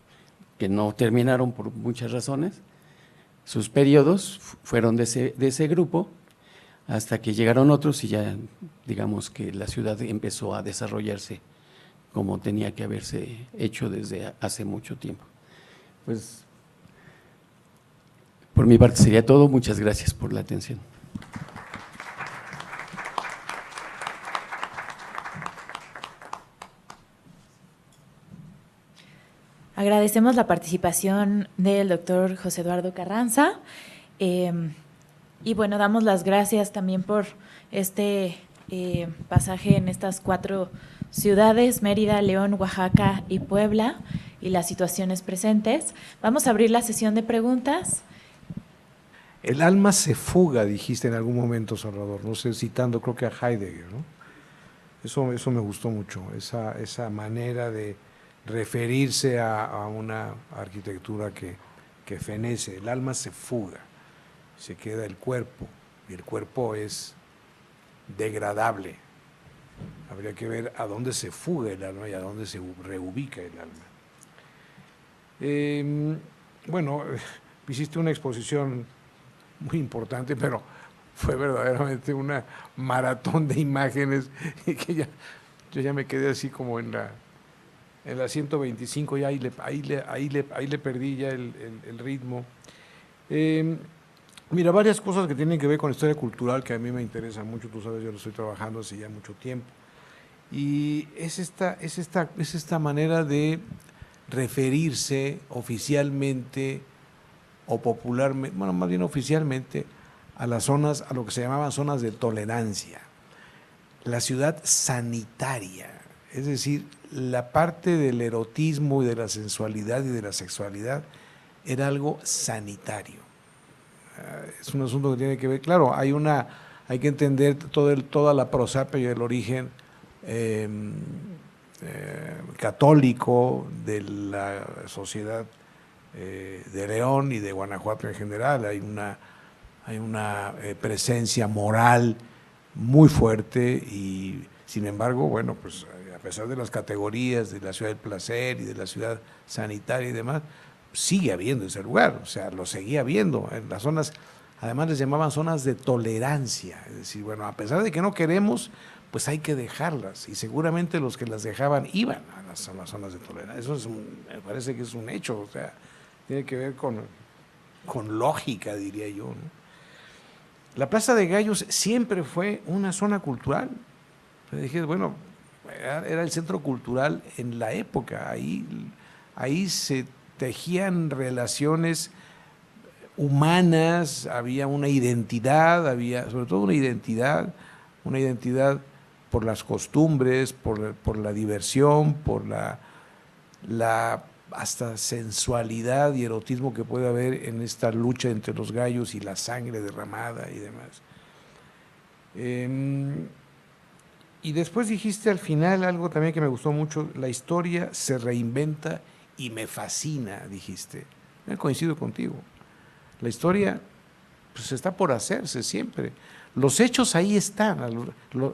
que no terminaron por muchas razones, sus periodos fueron de ese grupo, hasta que llegaron otros y ya digamos que la ciudad empezó a desarrollarse como tenía que haberse hecho desde hace mucho tiempo. Pues por mi parte sería todo. Muchas gracias por la atención. Agradecemos la participación del doctor José Eduardo Carranza. Y bueno, damos las gracias también por este pasaje en estas 4 ciudades, Mérida, León, Oaxaca y Puebla, y las situaciones presentes. Vamos a abrir la sesión de preguntas. El alma se fuga, dijiste en algún momento, Salvador, no sé, citando creo que a Heidegger, ¿no? Eso me gustó mucho, esa manera de referirse a una arquitectura que fenece. El alma se fuga, se queda el cuerpo, y el cuerpo es degradable. Habría que ver a dónde se fuga el alma y a dónde se reubica el alma. Bueno, hiciste una exposición muy importante, pero fue verdaderamente una maratón de imágenes que yo ya me quedé así como en la 125, y ahí le perdí ya el ritmo. Mira, varias cosas que tienen que ver con la historia cultural que a mí me interesan mucho, tú sabes, yo lo estoy trabajando hace ya mucho tiempo. Y es esta manera de referirse oficialmente o popularmente, bueno, más bien oficialmente, a las zonas, a lo que se llamaban zonas de tolerancia. La ciudad sanitaria, es decir, la parte del erotismo y de la sensualidad y de la sexualidad era algo sanitario. Es un asunto que tiene que ver, claro, hay que entender toda la prosapia y el origen católico de la sociedad de León y de Guanajuato en general. Hay una presencia moral muy fuerte y, sin embargo, bueno, pues a pesar de las categorías de la ciudad del placer y de la ciudad sanitaria y demás, sigue habiendo ese lugar, o sea, lo seguía habiendo en las zonas, además les llamaban zonas de tolerancia, es decir, bueno, a pesar de que no queremos, pues hay que dejarlas, y seguramente los que las dejaban iban a las zonas de tolerancia. Eso me parece que es un hecho, o sea, tiene que ver con lógica, diría yo, ¿no? La Plaza de Gallos siempre fue una zona cultural. Dije, bueno, era el centro cultural en la época, ahí se tejían relaciones humanas, había una identidad, había sobre todo una identidad por las costumbres, por la diversión, por la hasta sensualidad y erotismo que puede haber en esta lucha entre los gallos y la sangre derramada y demás. Y después dijiste al final algo también que me gustó mucho: la historia se reinventa y me fascina, dijiste. Coincido contigo. La historia pues está por hacerse siempre. Los hechos ahí están,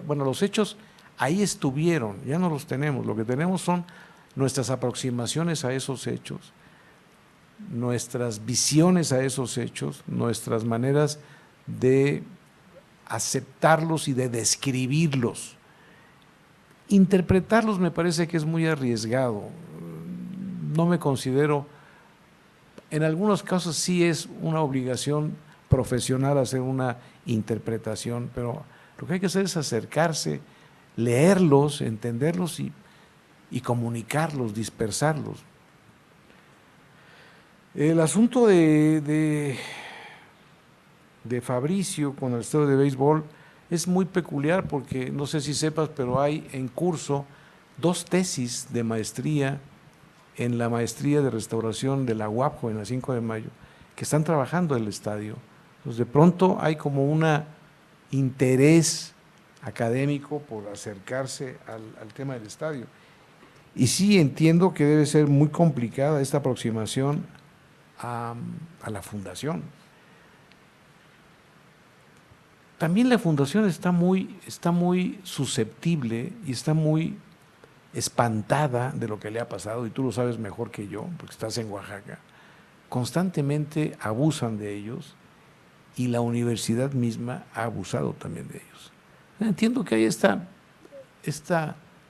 bueno, los hechos ahí estuvieron, ya no los tenemos. Lo que tenemos son nuestras aproximaciones a esos hechos, nuestras visiones a esos hechos, nuestras maneras de aceptarlos y de describirlos. Interpretarlos me parece que es muy arriesgado. No me considero, en algunos casos sí es una obligación profesional hacer una interpretación, pero lo que hay que hacer es acercarse, leerlos, entenderlos y comunicarlos, dispersarlos. El asunto de Fabricio con el estadio de béisbol es muy peculiar porque, no sé si sepas, pero hay en curso 2 tesis de maestría en la maestría de restauración de la UAPJO en la 5 de mayo, que están trabajando en el estadio. Entonces, de pronto hay como un interés académico por acercarse al tema del estadio. Y sí entiendo que debe ser muy complicada esta aproximación a la fundación. también la fundación está muy susceptible y está muy espantada de lo que le ha pasado, y tú lo sabes mejor que yo, porque estás en Oaxaca. Constantemente abusan de ellos y la universidad misma ha abusado también de ellos. Entiendo que hay este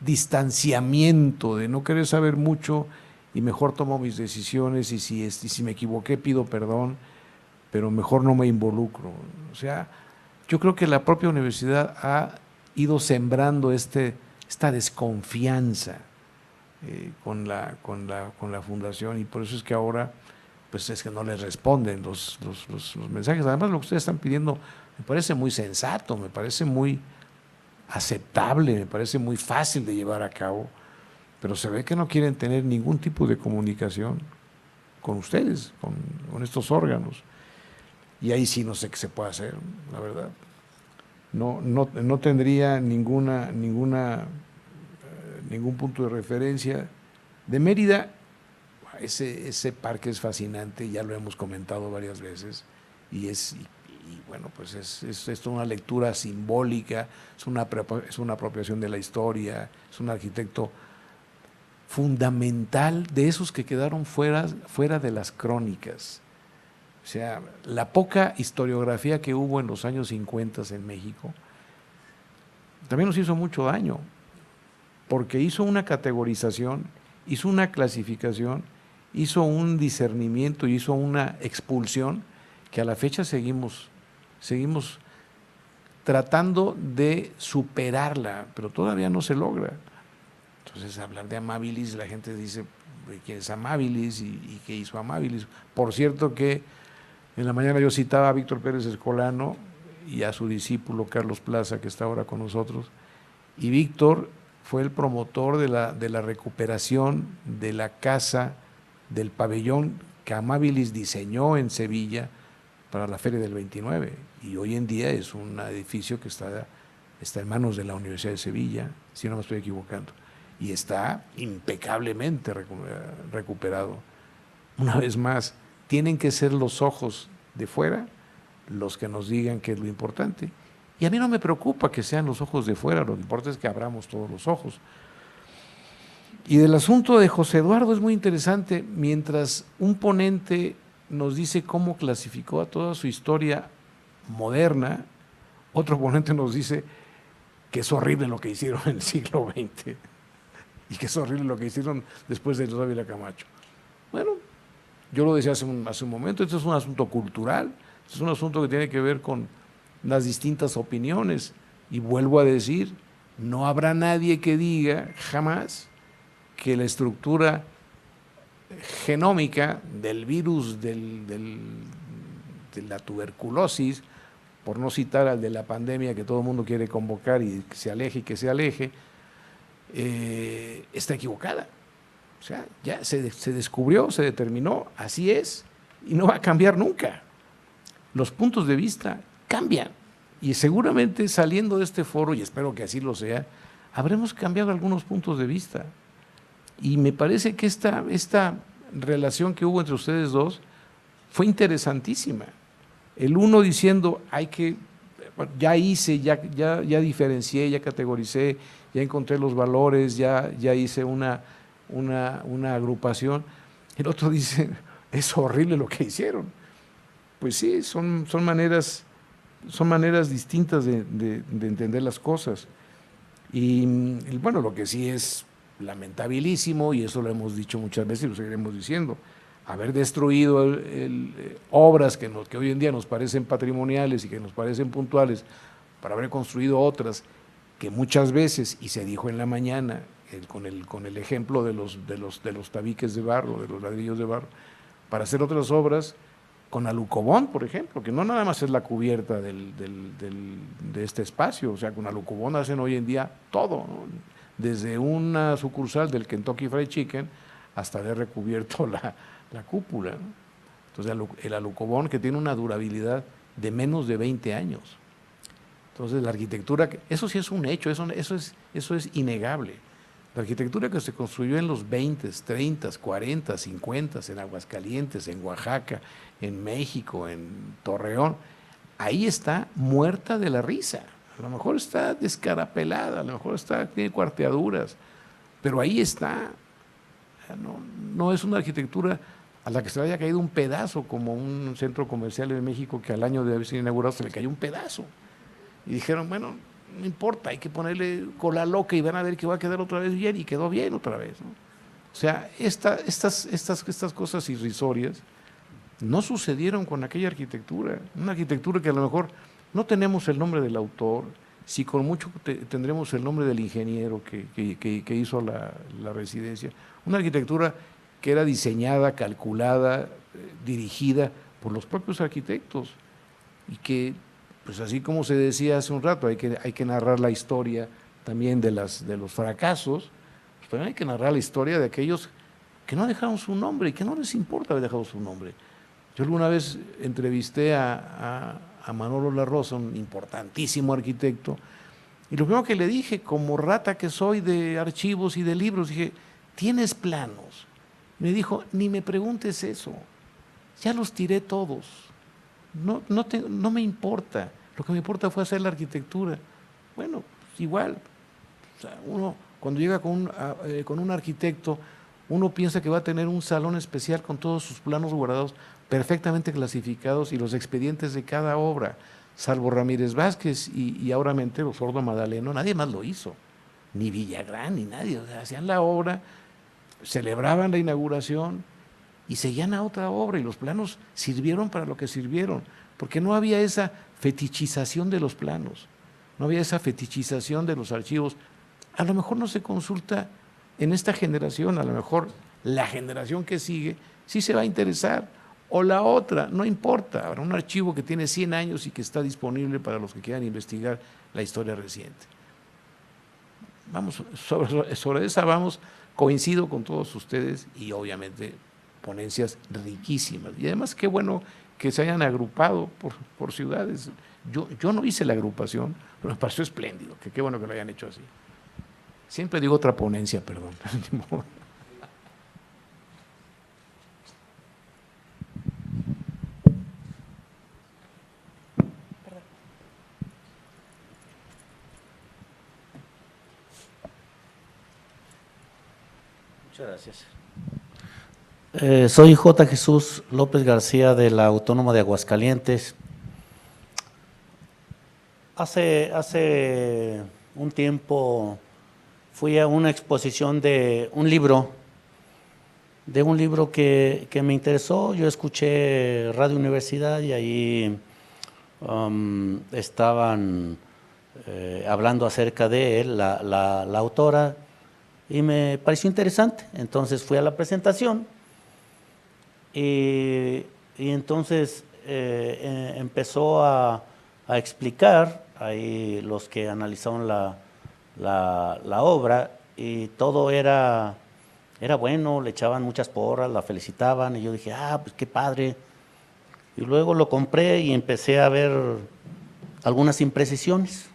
distanciamiento de no querer saber mucho y mejor tomo mis decisiones, y si me equivoqué pido perdón, pero mejor no me involucro. O sea, yo creo que la propia universidad ha ido sembrando esta desconfianza con la fundación, y por eso es que ahora pues es que no les responden los mensajes. Además, lo que ustedes están pidiendo me parece muy sensato, me parece muy aceptable, me parece muy fácil de llevar a cabo, pero se ve que no quieren tener ningún tipo de comunicación con ustedes, con estos órganos. Y ahí sí no sé qué se puede hacer, la verdad. No tendría ningún punto de referencia. De Mérida, ese parque es fascinante, ya lo hemos comentado varias veces, y bueno, pues es una lectura simbólica, es una apropiación de la historia, es un arquitecto fundamental, de esos que quedaron fuera de las crónicas. O sea, la poca historiografía que hubo en los años 50 en México también nos hizo mucho daño, porque hizo una categorización, hizo una clasificación, hizo un discernimiento y hizo una expulsión que a la fecha seguimos tratando de superarla, pero todavía no se logra. Entonces, hablar de Amabilis, la gente dice, ¿quién es Amabilis y qué hizo Amabilis? Por cierto que en la mañana yo citaba a Víctor Pérez Escolano y a su discípulo Carlos Plaza, que está ahora con nosotros, y Víctor fue el promotor de la recuperación de la casa del pabellón que Amabilis diseñó en Sevilla para la Feria del 29, y hoy en día es un edificio que está en manos de la Universidad de Sevilla, si no me estoy equivocando, y está impecablemente recuperado. Una vez más, tienen que ser los ojos de fuera los que nos digan qué es lo importante. Y a mí no me preocupa que sean los ojos de fuera, lo que importa es que abramos todos los ojos. Y del asunto de José Eduardo es muy interesante, mientras un ponente nos dice cómo clasificó a toda su historia moderna, otro ponente nos dice que es horrible lo que hicieron en el siglo XX y que es horrible lo que hicieron después de Loza Ávila Camacho. Bueno, yo lo decía hace un momento, esto es un asunto cultural, esto es un asunto que tiene que ver con las distintas opiniones, y vuelvo a decir, no habrá nadie que diga jamás que la estructura genómica del virus de la tuberculosis, por no citar al de la pandemia que todo el mundo quiere convocar y que se aleje, está equivocada. O sea, ya se descubrió, se determinó, así es, y no va a cambiar nunca. Los puntos de vista cambian, y seguramente saliendo de este foro, y espero que así lo sea, habremos cambiado algunos puntos de vista. Y me parece que esta relación que hubo entre ustedes dos fue interesantísima. El uno diciendo, ya hice, ya diferencié, ya categoricé, ya encontré los valores, ya hice una agrupación. El otro dice, es horrible lo que hicieron. Pues sí, son maneras distintas de entender las cosas. Y bueno, lo que sí es lamentabilísimo, y eso lo hemos dicho muchas veces y lo seguiremos diciendo, haber destruido obras que hoy en día nos parecen patrimoniales y que nos parecen puntuales, para haber construido otras que muchas veces, y se dijo en la mañana, con el ejemplo de los tabiques de barro, de los ladrillos de barro, para hacer otras obras con alucobón, por ejemplo, que no nada más es la cubierta de este espacio, o sea, con alucobón hacen hoy en día todo, ¿no? Desde una sucursal del Kentucky Fried Chicken hasta haber recubierto la cúpula, ¿no? Entonces, el alucobón, que tiene una durabilidad de menos de 20 años. Entonces, la arquitectura, eso sí es un hecho, eso es innegable. La arquitectura que se construyó en los 20, 30, 40, 50, en Aguascalientes, en Oaxaca, en México, en Torreón, ahí está muerta de la risa. A lo mejor está descarapelada, a lo mejor tiene cuarteaduras, pero ahí está. No es una arquitectura a la que se le haya caído un pedazo, como un centro comercial en México que al año de haber sido inaugurado se le cayó un pedazo. Y dijeron, bueno, no importa, hay que ponerle cola loca y van a ver que va a quedar otra vez bien, y quedó bien otra vez, ¿no? O sea, estas cosas irrisorias no sucedieron con aquella arquitectura, una arquitectura que a lo mejor no tenemos el nombre del autor, si con mucho tendremos el nombre del ingeniero que hizo la residencia, una arquitectura que era diseñada, calculada, dirigida por los propios arquitectos, y que, pues así como se decía hace un rato, hay que narrar la historia también de los fracasos, pues también hay que narrar la historia de aquellos que no dejaron su nombre y que no les importa haber dejado su nombre. Yo alguna vez entrevisté a Manolo La Rosa, un importantísimo arquitecto, y lo primero que le dije, como rata que soy de archivos y de libros, dije, ¿tienes planos? Me dijo, ni me preguntes eso, ya los tiré todos, no me importa, lo que me importa fue hacer la arquitectura. Bueno, pues igual, o sea, uno cuando llega con un arquitecto, uno piensa que va a tener un salón especial con todos sus planos guardados, perfectamente clasificados, y los expedientes de cada obra, salvo Ramírez Vázquez y ahora me entero, Sordo Madaleno, nadie más lo hizo, ni Villagrán, ni nadie. O sea, hacían la obra, celebraban la inauguración y seguían a otra obra, y los planos sirvieron para lo que sirvieron, porque no había esa fetichización de los planos, no había esa fetichización de los archivos. A lo mejor no se consulta en esta generación, a lo mejor la generación que sigue sí se va a interesar, o la otra, no importa, habrá un archivo que tiene 100 años y que está disponible para los que quieran investigar la historia reciente. Vamos, sobre esa vamos, coincido con todos ustedes, y obviamente ponencias riquísimas, y además qué bueno que se hayan agrupado por ciudades. Yo no hice la agrupación, pero me pareció espléndido, que qué bueno que lo hayan hecho así. Siempre digo otra ponencia, perdón. Muchas gracias. Soy J. Jesús López García de la Autónoma de Aguascalientes. Hace un tiempo fui a una exposición de un libro que me interesó. Yo escuché Radio Universidad y ahí estaban hablando acerca de él, la autora, y me pareció interesante. Entonces fui a la presentación y entonces empezó a explicar ahí los que analizaron la obra, y todo era bueno, le echaban muchas porras, la felicitaban, y yo dije, pues qué padre. Y luego lo compré y empecé a ver algunas imprecisiones.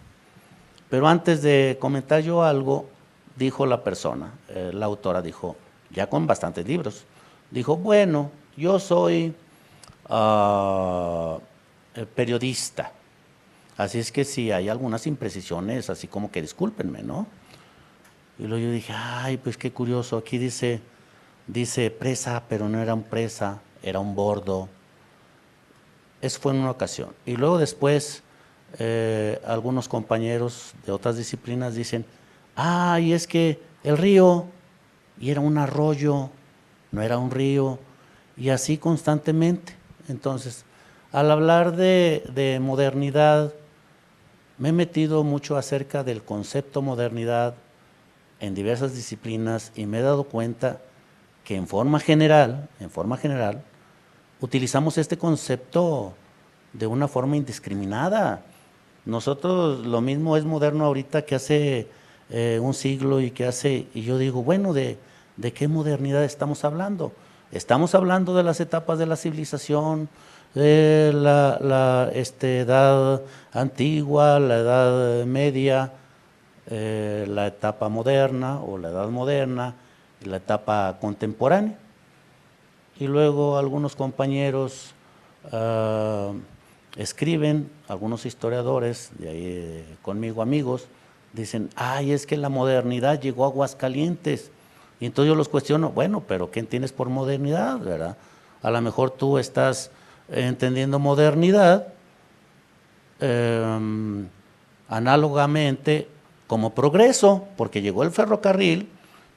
Pero antes de comentar yo algo, dijo la persona, la autora dijo, ya con bastantes libros, dijo, bueno, yo soy periodista, así es que si hay algunas imprecisiones, así como que discúlpenme, ¿no? Y luego yo dije, pues qué curioso, aquí dice presa, pero no era un presa, era un bordo. Eso fue en una ocasión. Y luego después, algunos compañeros de otras disciplinas dicen, y es que el río, y era un arroyo, no era un río, y así constantemente. Entonces, al hablar de modernidad, me he metido mucho acerca del concepto modernidad en diversas disciplinas, y me he dado cuenta que en forma general, utilizamos este concepto de una forma indiscriminada. Nosotros, lo mismo es moderno ahorita que hace un siglo, y yo digo, bueno, ¿de qué modernidad estamos hablando? Estamos hablando de las etapas de la civilización, de la edad antigua, la edad media, la etapa moderna o la edad moderna, y la etapa contemporánea. Y luego algunos compañeros escriben algunos historiadores, de ahí conmigo amigos, dicen, ay, es que la modernidad llegó a Aguascalientes. Y entonces yo los cuestiono, bueno, pero ¿qué entiendes por modernidad, verdad? A lo mejor tú estás entendiendo modernidad análogamente como progreso, porque llegó el ferrocarril,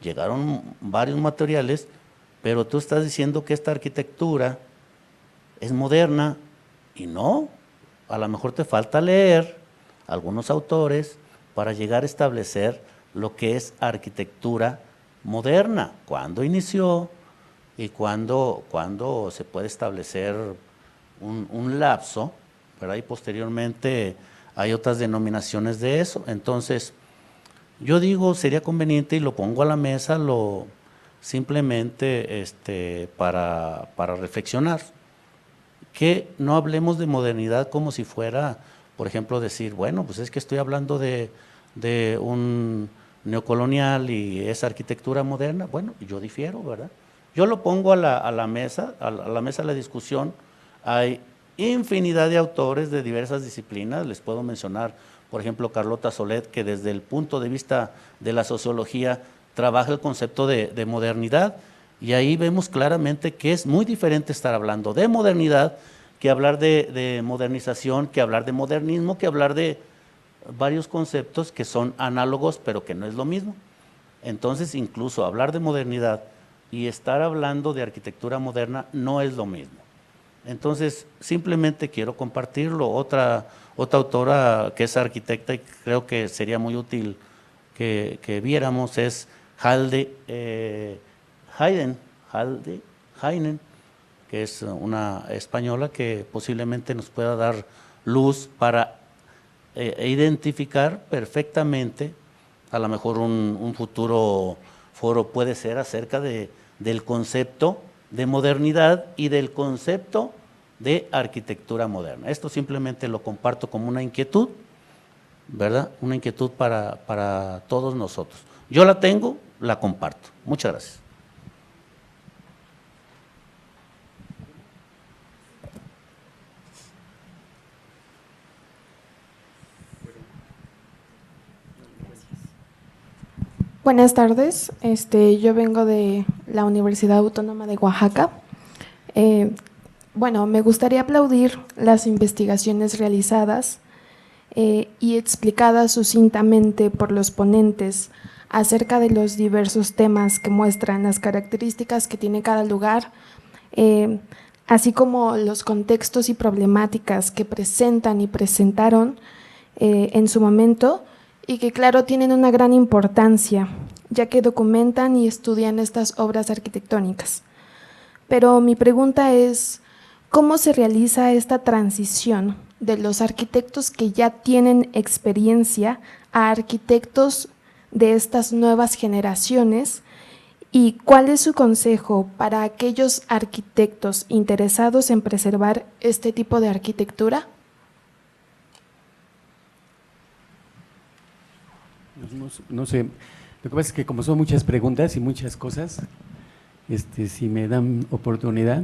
llegaron varios materiales, pero tú estás diciendo que esta arquitectura es moderna y no, a lo mejor te falta leer algunos autores para llegar a establecer lo que es arquitectura moderna, cuándo inició y cuándo se puede establecer un lapso, ¿verdad? Y posteriormente hay otras denominaciones de eso. Entonces, yo digo, sería conveniente y lo pongo a la mesa simplemente para reflexionar, que no hablemos de modernidad como si fuera, por ejemplo, decir, bueno, pues es que estoy hablando de un neocolonial y es arquitectura moderna. Bueno, yo difiero, ¿verdad? Yo lo pongo a la mesa de la discusión. Hay infinidad de autores de diversas disciplinas, les puedo mencionar, por ejemplo, Carlota Solet, que desde el punto de vista de la sociología trabaja el concepto de modernidad, y ahí vemos claramente que es muy diferente estar hablando de modernidad que hablar de modernización, que hablar de modernismo, que hablar de varios conceptos que son análogos, pero que no es lo mismo. Entonces, incluso hablar de modernidad y estar hablando de arquitectura moderna no es lo mismo. Entonces, simplemente quiero compartirlo. Otra autora que es arquitecta y creo que sería muy útil que viéramos es Halde Heinen, que es una española que posiblemente nos pueda dar luz para identificar perfectamente, a lo mejor un futuro foro puede ser acerca del concepto de modernidad y del concepto de arquitectura moderna. Esto simplemente lo comparto como una inquietud, ¿verdad? Una inquietud para todos nosotros. Yo la tengo, la comparto. Muchas gracias. Buenas tardes, yo vengo de la Universidad Autónoma de Oaxaca. Bueno, me gustaría aplaudir las investigaciones realizadas y explicadas sucintamente por los ponentes acerca de los diversos temas que muestran las características que tiene cada lugar, así como los contextos y problemáticas que presentan y presentaron en su momento, y que claro tienen una gran importancia, ya que documentan y estudian estas obras arquitectónicas. Pero mi pregunta es, ¿cómo se realiza esta transición de los arquitectos que ya tienen experiencia a arquitectos de estas nuevas generaciones? ¿Y cuál es su consejo para aquellos arquitectos interesados en preservar este tipo de arquitectura? No sé, lo que pasa es que como son muchas preguntas y muchas cosas, si me dan oportunidad,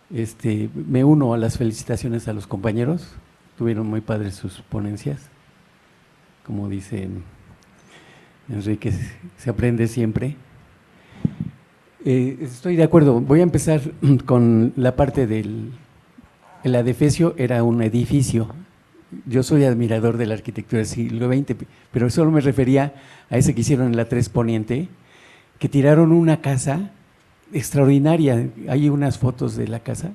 me uno a las felicitaciones a los compañeros, tuvieron muy padres sus ponencias, como dice Enrique, se aprende siempre. Estoy de acuerdo, voy a empezar con la parte el adefesio era un edificio. Yo soy admirador de la arquitectura del siglo XX, pero solo me refería a ese que hicieron en la 3 Poniente, que tiraron una casa extraordinaria. Hay unas fotos de la casa,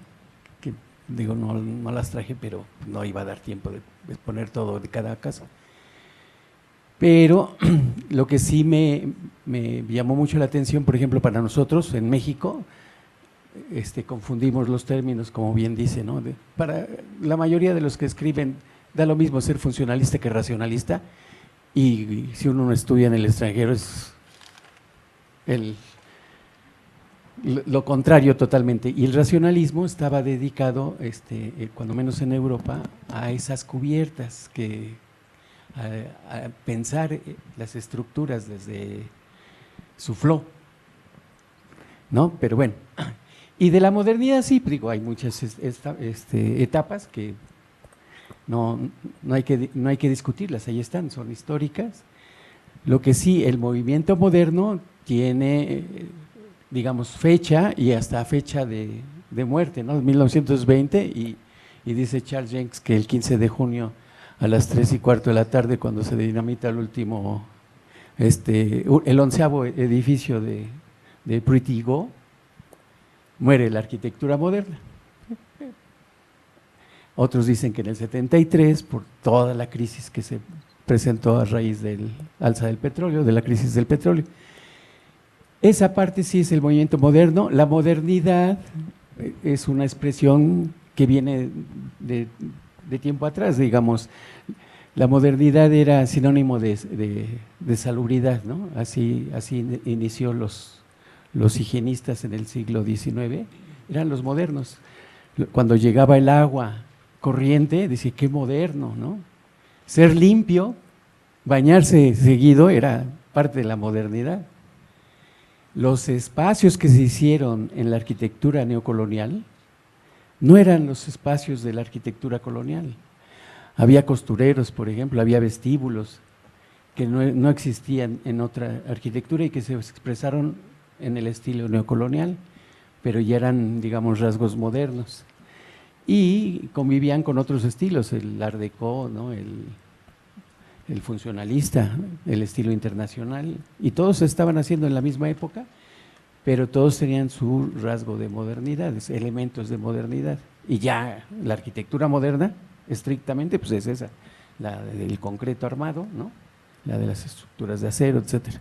que digo, no las traje, pero no iba a dar tiempo de poner todo de cada casa. Pero lo que sí me llamó mucho la atención, por ejemplo, para nosotros en México, confundimos los términos, como bien dice, ¿no? Para la mayoría de los que escriben, da lo mismo ser funcionalista que racionalista, y si uno no estudia en el extranjero es lo contrario totalmente. Y el racionalismo estaba dedicado, cuando menos en Europa, a esas cubiertas, a pensar las estructuras desde su flow, ¿no? Pero bueno, Y de la modernidad sí, digo, hay muchas etapas que no hay que discutirlas, ahí están, son históricas. Lo que sí, el movimiento moderno tiene, digamos, fecha y hasta fecha de muerte, ¿no? 1920 y dice Charles Jenkins que el 15 de junio a las 3:15 de la tarde, cuando se dinamita el último, el 11º edificio de Pretty Go, muere la arquitectura moderna. Otros dicen que en el 73, por toda la crisis que se presentó a raíz del alza del petróleo, de la crisis del petróleo. Esa parte sí es el movimiento moderno. La modernidad es una expresión que viene de tiempo atrás, digamos. La modernidad era sinónimo de salubridad, ¿no? Así inició los higienistas en el siglo XIX, eran los modernos. Cuando llegaba el agua corriente, decía, qué moderno, ¿no? Ser limpio, bañarse seguido era parte de la modernidad. Los espacios que se hicieron en la arquitectura neocolonial no eran los espacios de la arquitectura colonial. Había costureros, por ejemplo, había vestíbulos que no existían en otra arquitectura y que se expresaron en el estilo neocolonial, pero ya eran, digamos, rasgos modernos. Y convivían con otros estilos, el Art Deco, ¿no? el funcionalista, el estilo internacional, y todos se estaban haciendo en la misma época, pero todos tenían su rasgo de modernidad, elementos de modernidad. Y ya la arquitectura moderna, estrictamente, pues es esa, la del concreto armado, ¿no? La de las estructuras de acero, etcétera.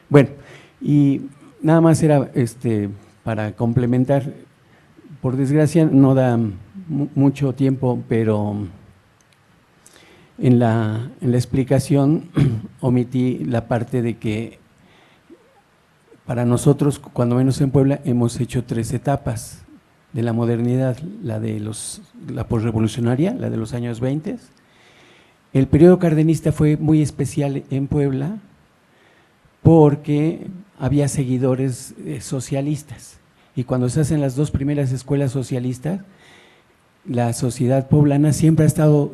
Bueno, y nada más era para complementar. Por desgracia no da mucho tiempo, pero en la explicación omití la parte de que para nosotros, cuando menos en Puebla, hemos hecho 3 etapas de la modernidad: la posrevolucionaria, la de los años 20. El periodo cardenista fue muy especial en Puebla porque había seguidores socialistas. Y cuando se hacen las 2 primeras escuelas socialistas, la sociedad poblana siempre ha estado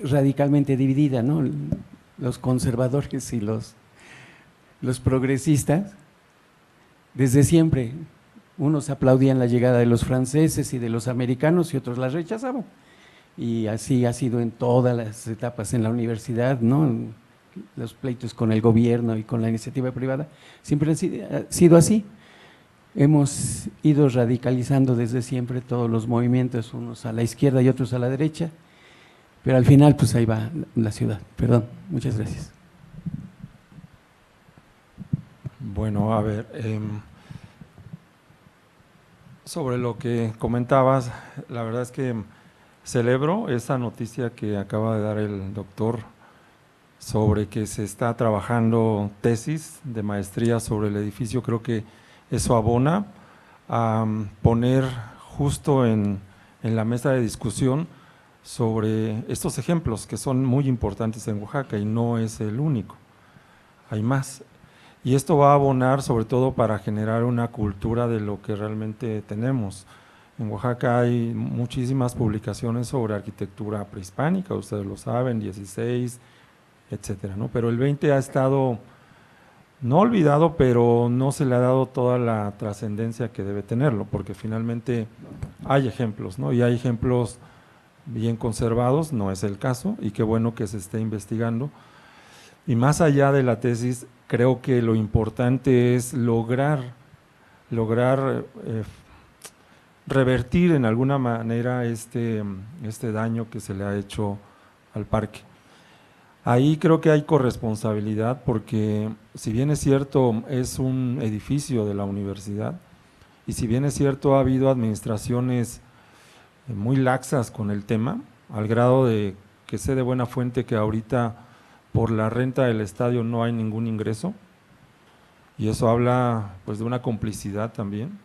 radicalmente dividida, ¿no? Los conservadores y los progresistas, desde siempre. Unos aplaudían la llegada de los franceses y de los americanos y otros la rechazaban. Y así ha sido en todas las etapas en la universidad, ¿no? Los pleitos con el gobierno y con la iniciativa privada siempre ha sido así. Hemos ido radicalizando desde siempre todos los movimientos, unos a la izquierda y otros a la derecha, pero al final pues ahí va la ciudad. Perdón, muchas gracias. Bueno, a ver, sobre lo que comentabas, la verdad es que celebro esa noticia que acaba de dar el doctor sobre que se está trabajando tesis de maestría sobre el edificio. Creo que eso abona a poner justo en la mesa de discusión sobre estos ejemplos que son muy importantes en Oaxaca, y no es el único, hay más. Y esto va a abonar sobre todo para generar una cultura de lo que realmente tenemos. En Oaxaca hay muchísimas publicaciones sobre arquitectura prehispánica, ustedes lo saben, 16, etcétera, ¿no? Pero el 20 ha estado no olvidado, pero no se le ha dado toda la trascendencia que debe tenerlo, porque finalmente hay ejemplos, ¿no? Y hay ejemplos bien conservados, no es el caso, y qué bueno que se esté investigando. Y más allá de la tesis, creo que lo importante es lograr revertir en alguna manera este daño que se le ha hecho al parque. Ahí creo que hay corresponsabilidad, porque si bien es cierto es un edificio de la universidad, y si bien es cierto ha habido administraciones muy laxas con el tema, al grado de que sé de buena fuente que ahorita por la renta del estadio no hay ningún ingreso, y eso habla pues de una complicidad también,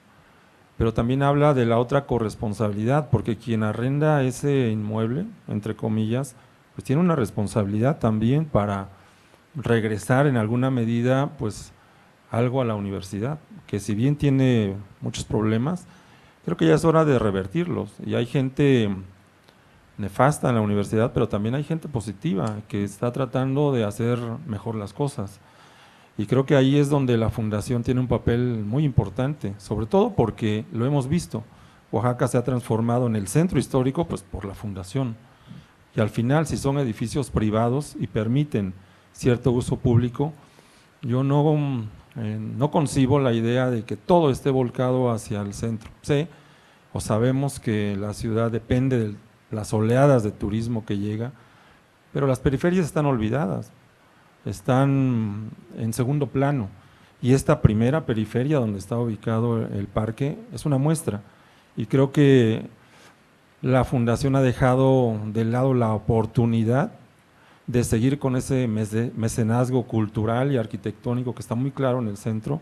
pero también habla de la otra corresponsabilidad, porque quien arrenda ese inmueble, entre comillas, pues tiene una responsabilidad también para regresar en alguna medida pues algo a la universidad, que si bien tiene muchos problemas, creo que ya es hora de revertirlos. Y hay gente nefasta en la universidad, pero también hay gente positiva que está tratando de hacer mejor las cosas. Y creo que ahí es donde la fundación tiene un papel muy importante, sobre todo porque lo hemos visto. Oaxaca se ha transformado en el centro histórico pues por la fundación. Y al final, si son edificios privados y permiten cierto uso público, yo no concibo la idea de que todo esté volcado hacia el centro. Sé o sabemos que la ciudad depende de las oleadas de turismo que llega, pero las periferias están olvidadas, están en segundo plano. Y esta primera periferia donde está ubicado el parque es una muestra. Y creo que la fundación ha dejado de lado la oportunidad de seguir con ese mecenazgo cultural y arquitectónico que está muy claro en el centro,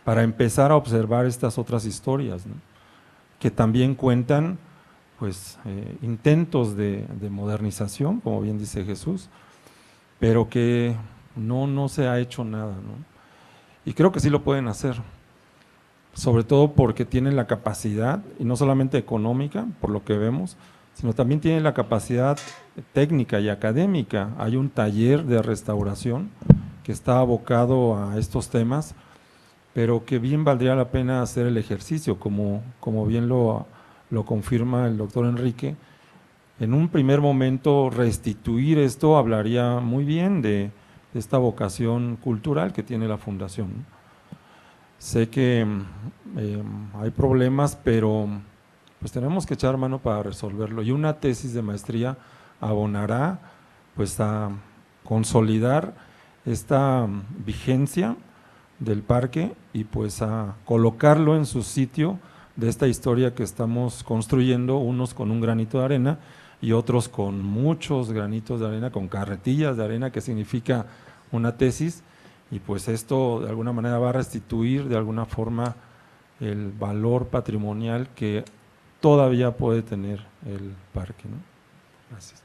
para empezar a observar estas otras historias, ¿no? Que también cuentan pues intentos de modernización, como bien dice Jesús, pero que no se ha hecho nada, ¿no? Y creo que sí lo pueden hacer, sobre todo porque tienen la capacidad, y no solamente económica, por lo que vemos, sino también tienen la capacidad técnica y académica. Hay un taller de restauración que está abocado a estos temas, pero que bien valdría la pena hacer el ejercicio, como bien lo confirma el doctor Enrique. En un primer momento restituir esto hablaría muy bien de esta vocación cultural que tiene la fundación, ¿no? Sé que hay problemas, pero pues tenemos que echar mano para resolverlo, y una tesis de maestría abonará pues a consolidar esta vigencia del parque y pues a colocarlo en su sitio de esta historia que estamos construyendo, unos con un granito de arena y otros con muchos granitos de arena, con carretillas de arena, que significa una tesis. Y pues esto de alguna manera va a restituir de alguna forma el valor patrimonial que todavía puede tener el parque, ¿no? Gracias.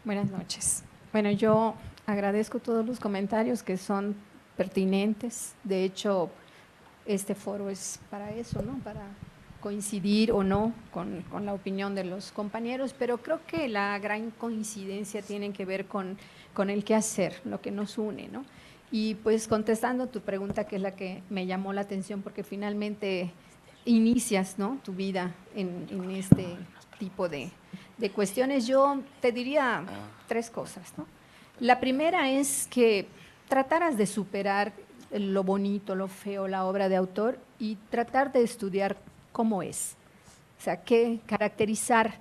Buenas noches. Bueno, yo agradezco todos los comentarios que son pertinentes. De hecho, este foro es para eso, ¿no? Para coincidir o no con la opinión de los compañeros, pero creo que la gran coincidencia tiene que ver con el qué hacer, lo que nos une, ¿no? Y pues contestando tu pregunta, que es la que me llamó la atención, porque finalmente inicias, ¿no?, tu vida en este tipo de cuestiones, yo te diría 3 cosas, ¿no? La primera es que trataras de superar lo bonito, lo feo, la obra de autor, y tratar de estudiar cómo es, o sea, qué caracterizar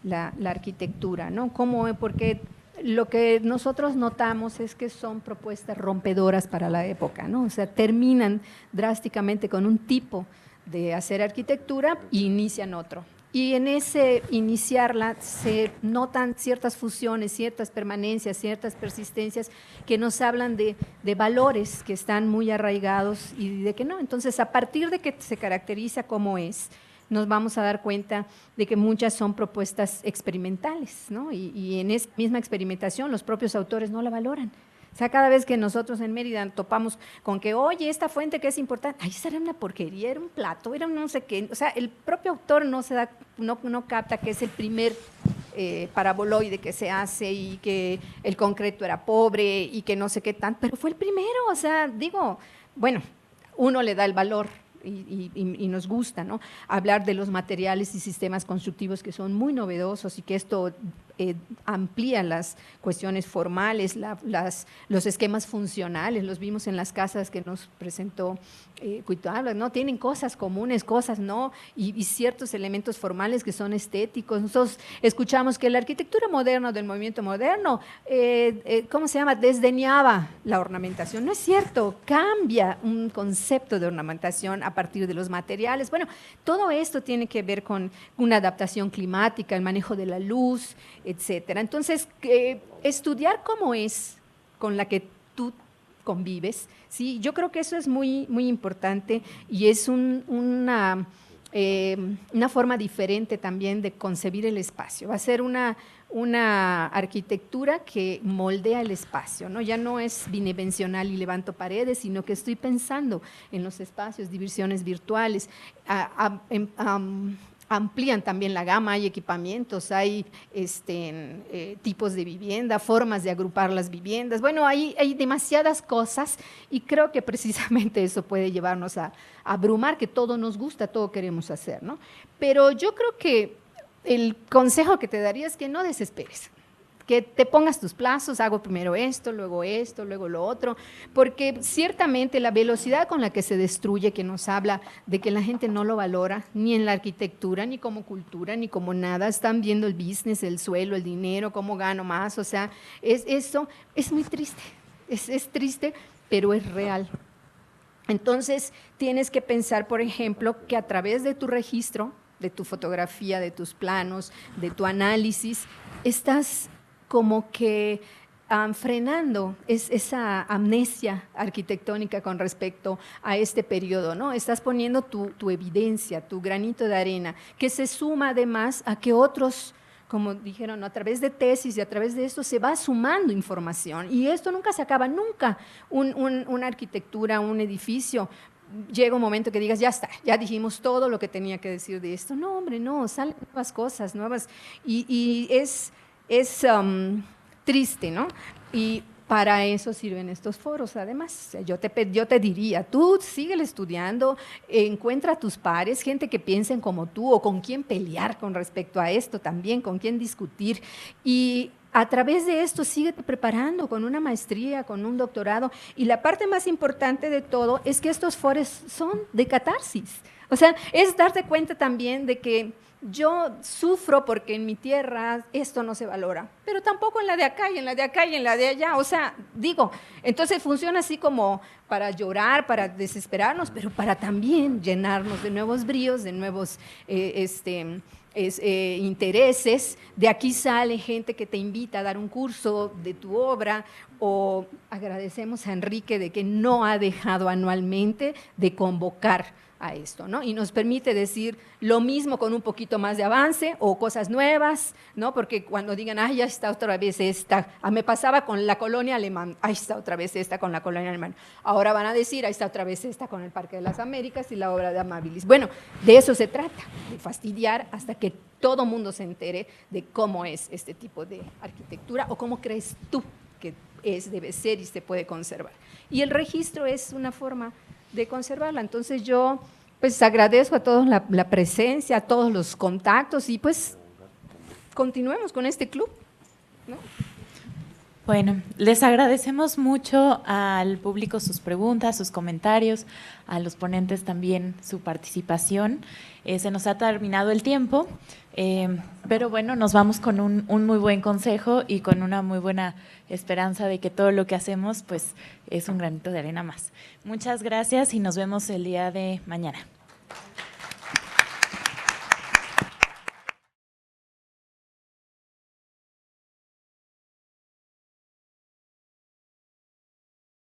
la arquitectura, ¿no? Porque lo que nosotros notamos es que son propuestas rompedoras para la época, ¿no? O sea, terminan drásticamente con un tipo de hacer arquitectura y inician otro. Y en ese iniciarla se notan ciertas fusiones, ciertas permanencias, ciertas persistencias que nos hablan de valores que están muy arraigados y de que no. Entonces, a partir de que se caracteriza como es, nos vamos a dar cuenta de que muchas son propuestas experimentales, ¿no? Y en esa misma experimentación los propios autores no la valoran. O sea, cada vez que nosotros en Mérida topamos con que, oye, esta fuente que es importante, ay, esa era una porquería, era un plato, era un no sé qué. O sea, el propio autor no capta que es el primer paraboloide que se hace y que el concreto era pobre y que no sé qué tan, pero fue el primero. O sea, digo, bueno, uno le da el valor y nos gusta, ¿no?, hablar de los materiales y sistemas constructivos que son muy novedosos y que esto amplía las cuestiones formales, los esquemas funcionales, los vimos en las casas que nos presentó Cuitláhuac, ¿no? Tienen cosas comunes, cosas no, y ciertos elementos formales que son estéticos. Nosotros escuchamos que la arquitectura moderna del movimiento moderno, ¿cómo se llama?, desdeñaba la ornamentación. No es cierto, cambia un concepto de ornamentación a partir de los materiales. Bueno, todo esto tiene que ver con una adaptación climática, el manejo de la luz, etcétera. Entonces, estudiar cómo es con la que tú convives, ¿sí? Yo creo que eso es muy, muy importante y es una forma diferente también de concebir el espacio. Va a ser una una arquitectura que moldea el espacio, ¿no? Ya no es bidimensional y levanto paredes, sino que estoy pensando en los espacios, divisiones virtuales, amplían también la gama, hay equipamientos, hay tipos de vivienda, formas de agrupar las viviendas. Bueno, hay demasiadas cosas y creo que precisamente eso puede llevarnos a abrumar, que todo nos gusta, todo queremos hacer, ¿no? Pero yo creo que el consejo que te daría es que no desesperes, que te pongas tus plazos, hago primero esto, luego lo otro, porque ciertamente la velocidad con la que se destruye, que nos habla de que la gente no lo valora, ni en la arquitectura, ni como cultura, ni como nada, están viendo el business, el suelo, el dinero, cómo gano más, o sea, eso es muy triste, es triste, pero es real. Entonces, tienes que pensar, por ejemplo, que a través de tu registro, de tu fotografía, de tus planos, de tu análisis, estás como que frenando esa amnesia arquitectónica con respecto a este periodo, ¿no? Estás poniendo tu evidencia, tu granito de arena, que se suma además a que otros, como dijeron, ¿no? A través de tesis y a través de esto se va sumando información y esto nunca se acaba, nunca. Una arquitectura, un edificio, llega un momento que digas, ya está, ya dijimos todo lo que tenía que decir de esto. No, hombre, no, salen nuevas cosas, nuevas, y es triste, ¿no? Y para eso sirven estos foros, además. Yo te diría, tú síguele estudiando, encuentra a tus pares, gente que piensen como tú o con quién pelear con respecto a esto también, con quién discutir. Y a través de esto síguete preparando con una maestría, con un doctorado. Y la parte más importante de todo es que estos foros son de catarsis. O sea, es darte cuenta también de que yo sufro porque en mi tierra esto no se valora, pero tampoco en la de acá y en la de acá y en la de allá, o sea, digo, entonces funciona así como para llorar, para desesperarnos, pero para también llenarnos de nuevos bríos, de nuevos intereses. De aquí sale gente que te invita a dar un curso de tu obra, o agradecemos a Enrique de que no ha dejado anualmente de convocar a esto, ¿no? Y nos permite decir lo mismo con un poquito más de avance o cosas nuevas, ¿no? Porque cuando digan, ay, ya está otra vez esta, me pasaba con la colonia alemana, ahí está otra vez esta con la colonia alemana, ahora van a decir, ahí está otra vez esta con el Parque de las Américas y la obra de Amabilis. Bueno, de eso se trata, de fastidiar hasta que todo mundo se entere de cómo es este tipo de arquitectura o cómo crees tú que debe ser y se puede conservar. Y el registro es una forma de conservarla. Entonces yo pues agradezco a todos la presencia, a todos los contactos y pues continuemos con este club, ¿no? Bueno, les agradecemos mucho al público sus preguntas, sus comentarios, a los ponentes también su participación. Se nos ha terminado el tiempo, pero bueno, nos vamos con un muy buen consejo y con una muy buena esperanza de que todo lo que hacemos pues es un granito de arena más. Muchas gracias y nos vemos el día de mañana.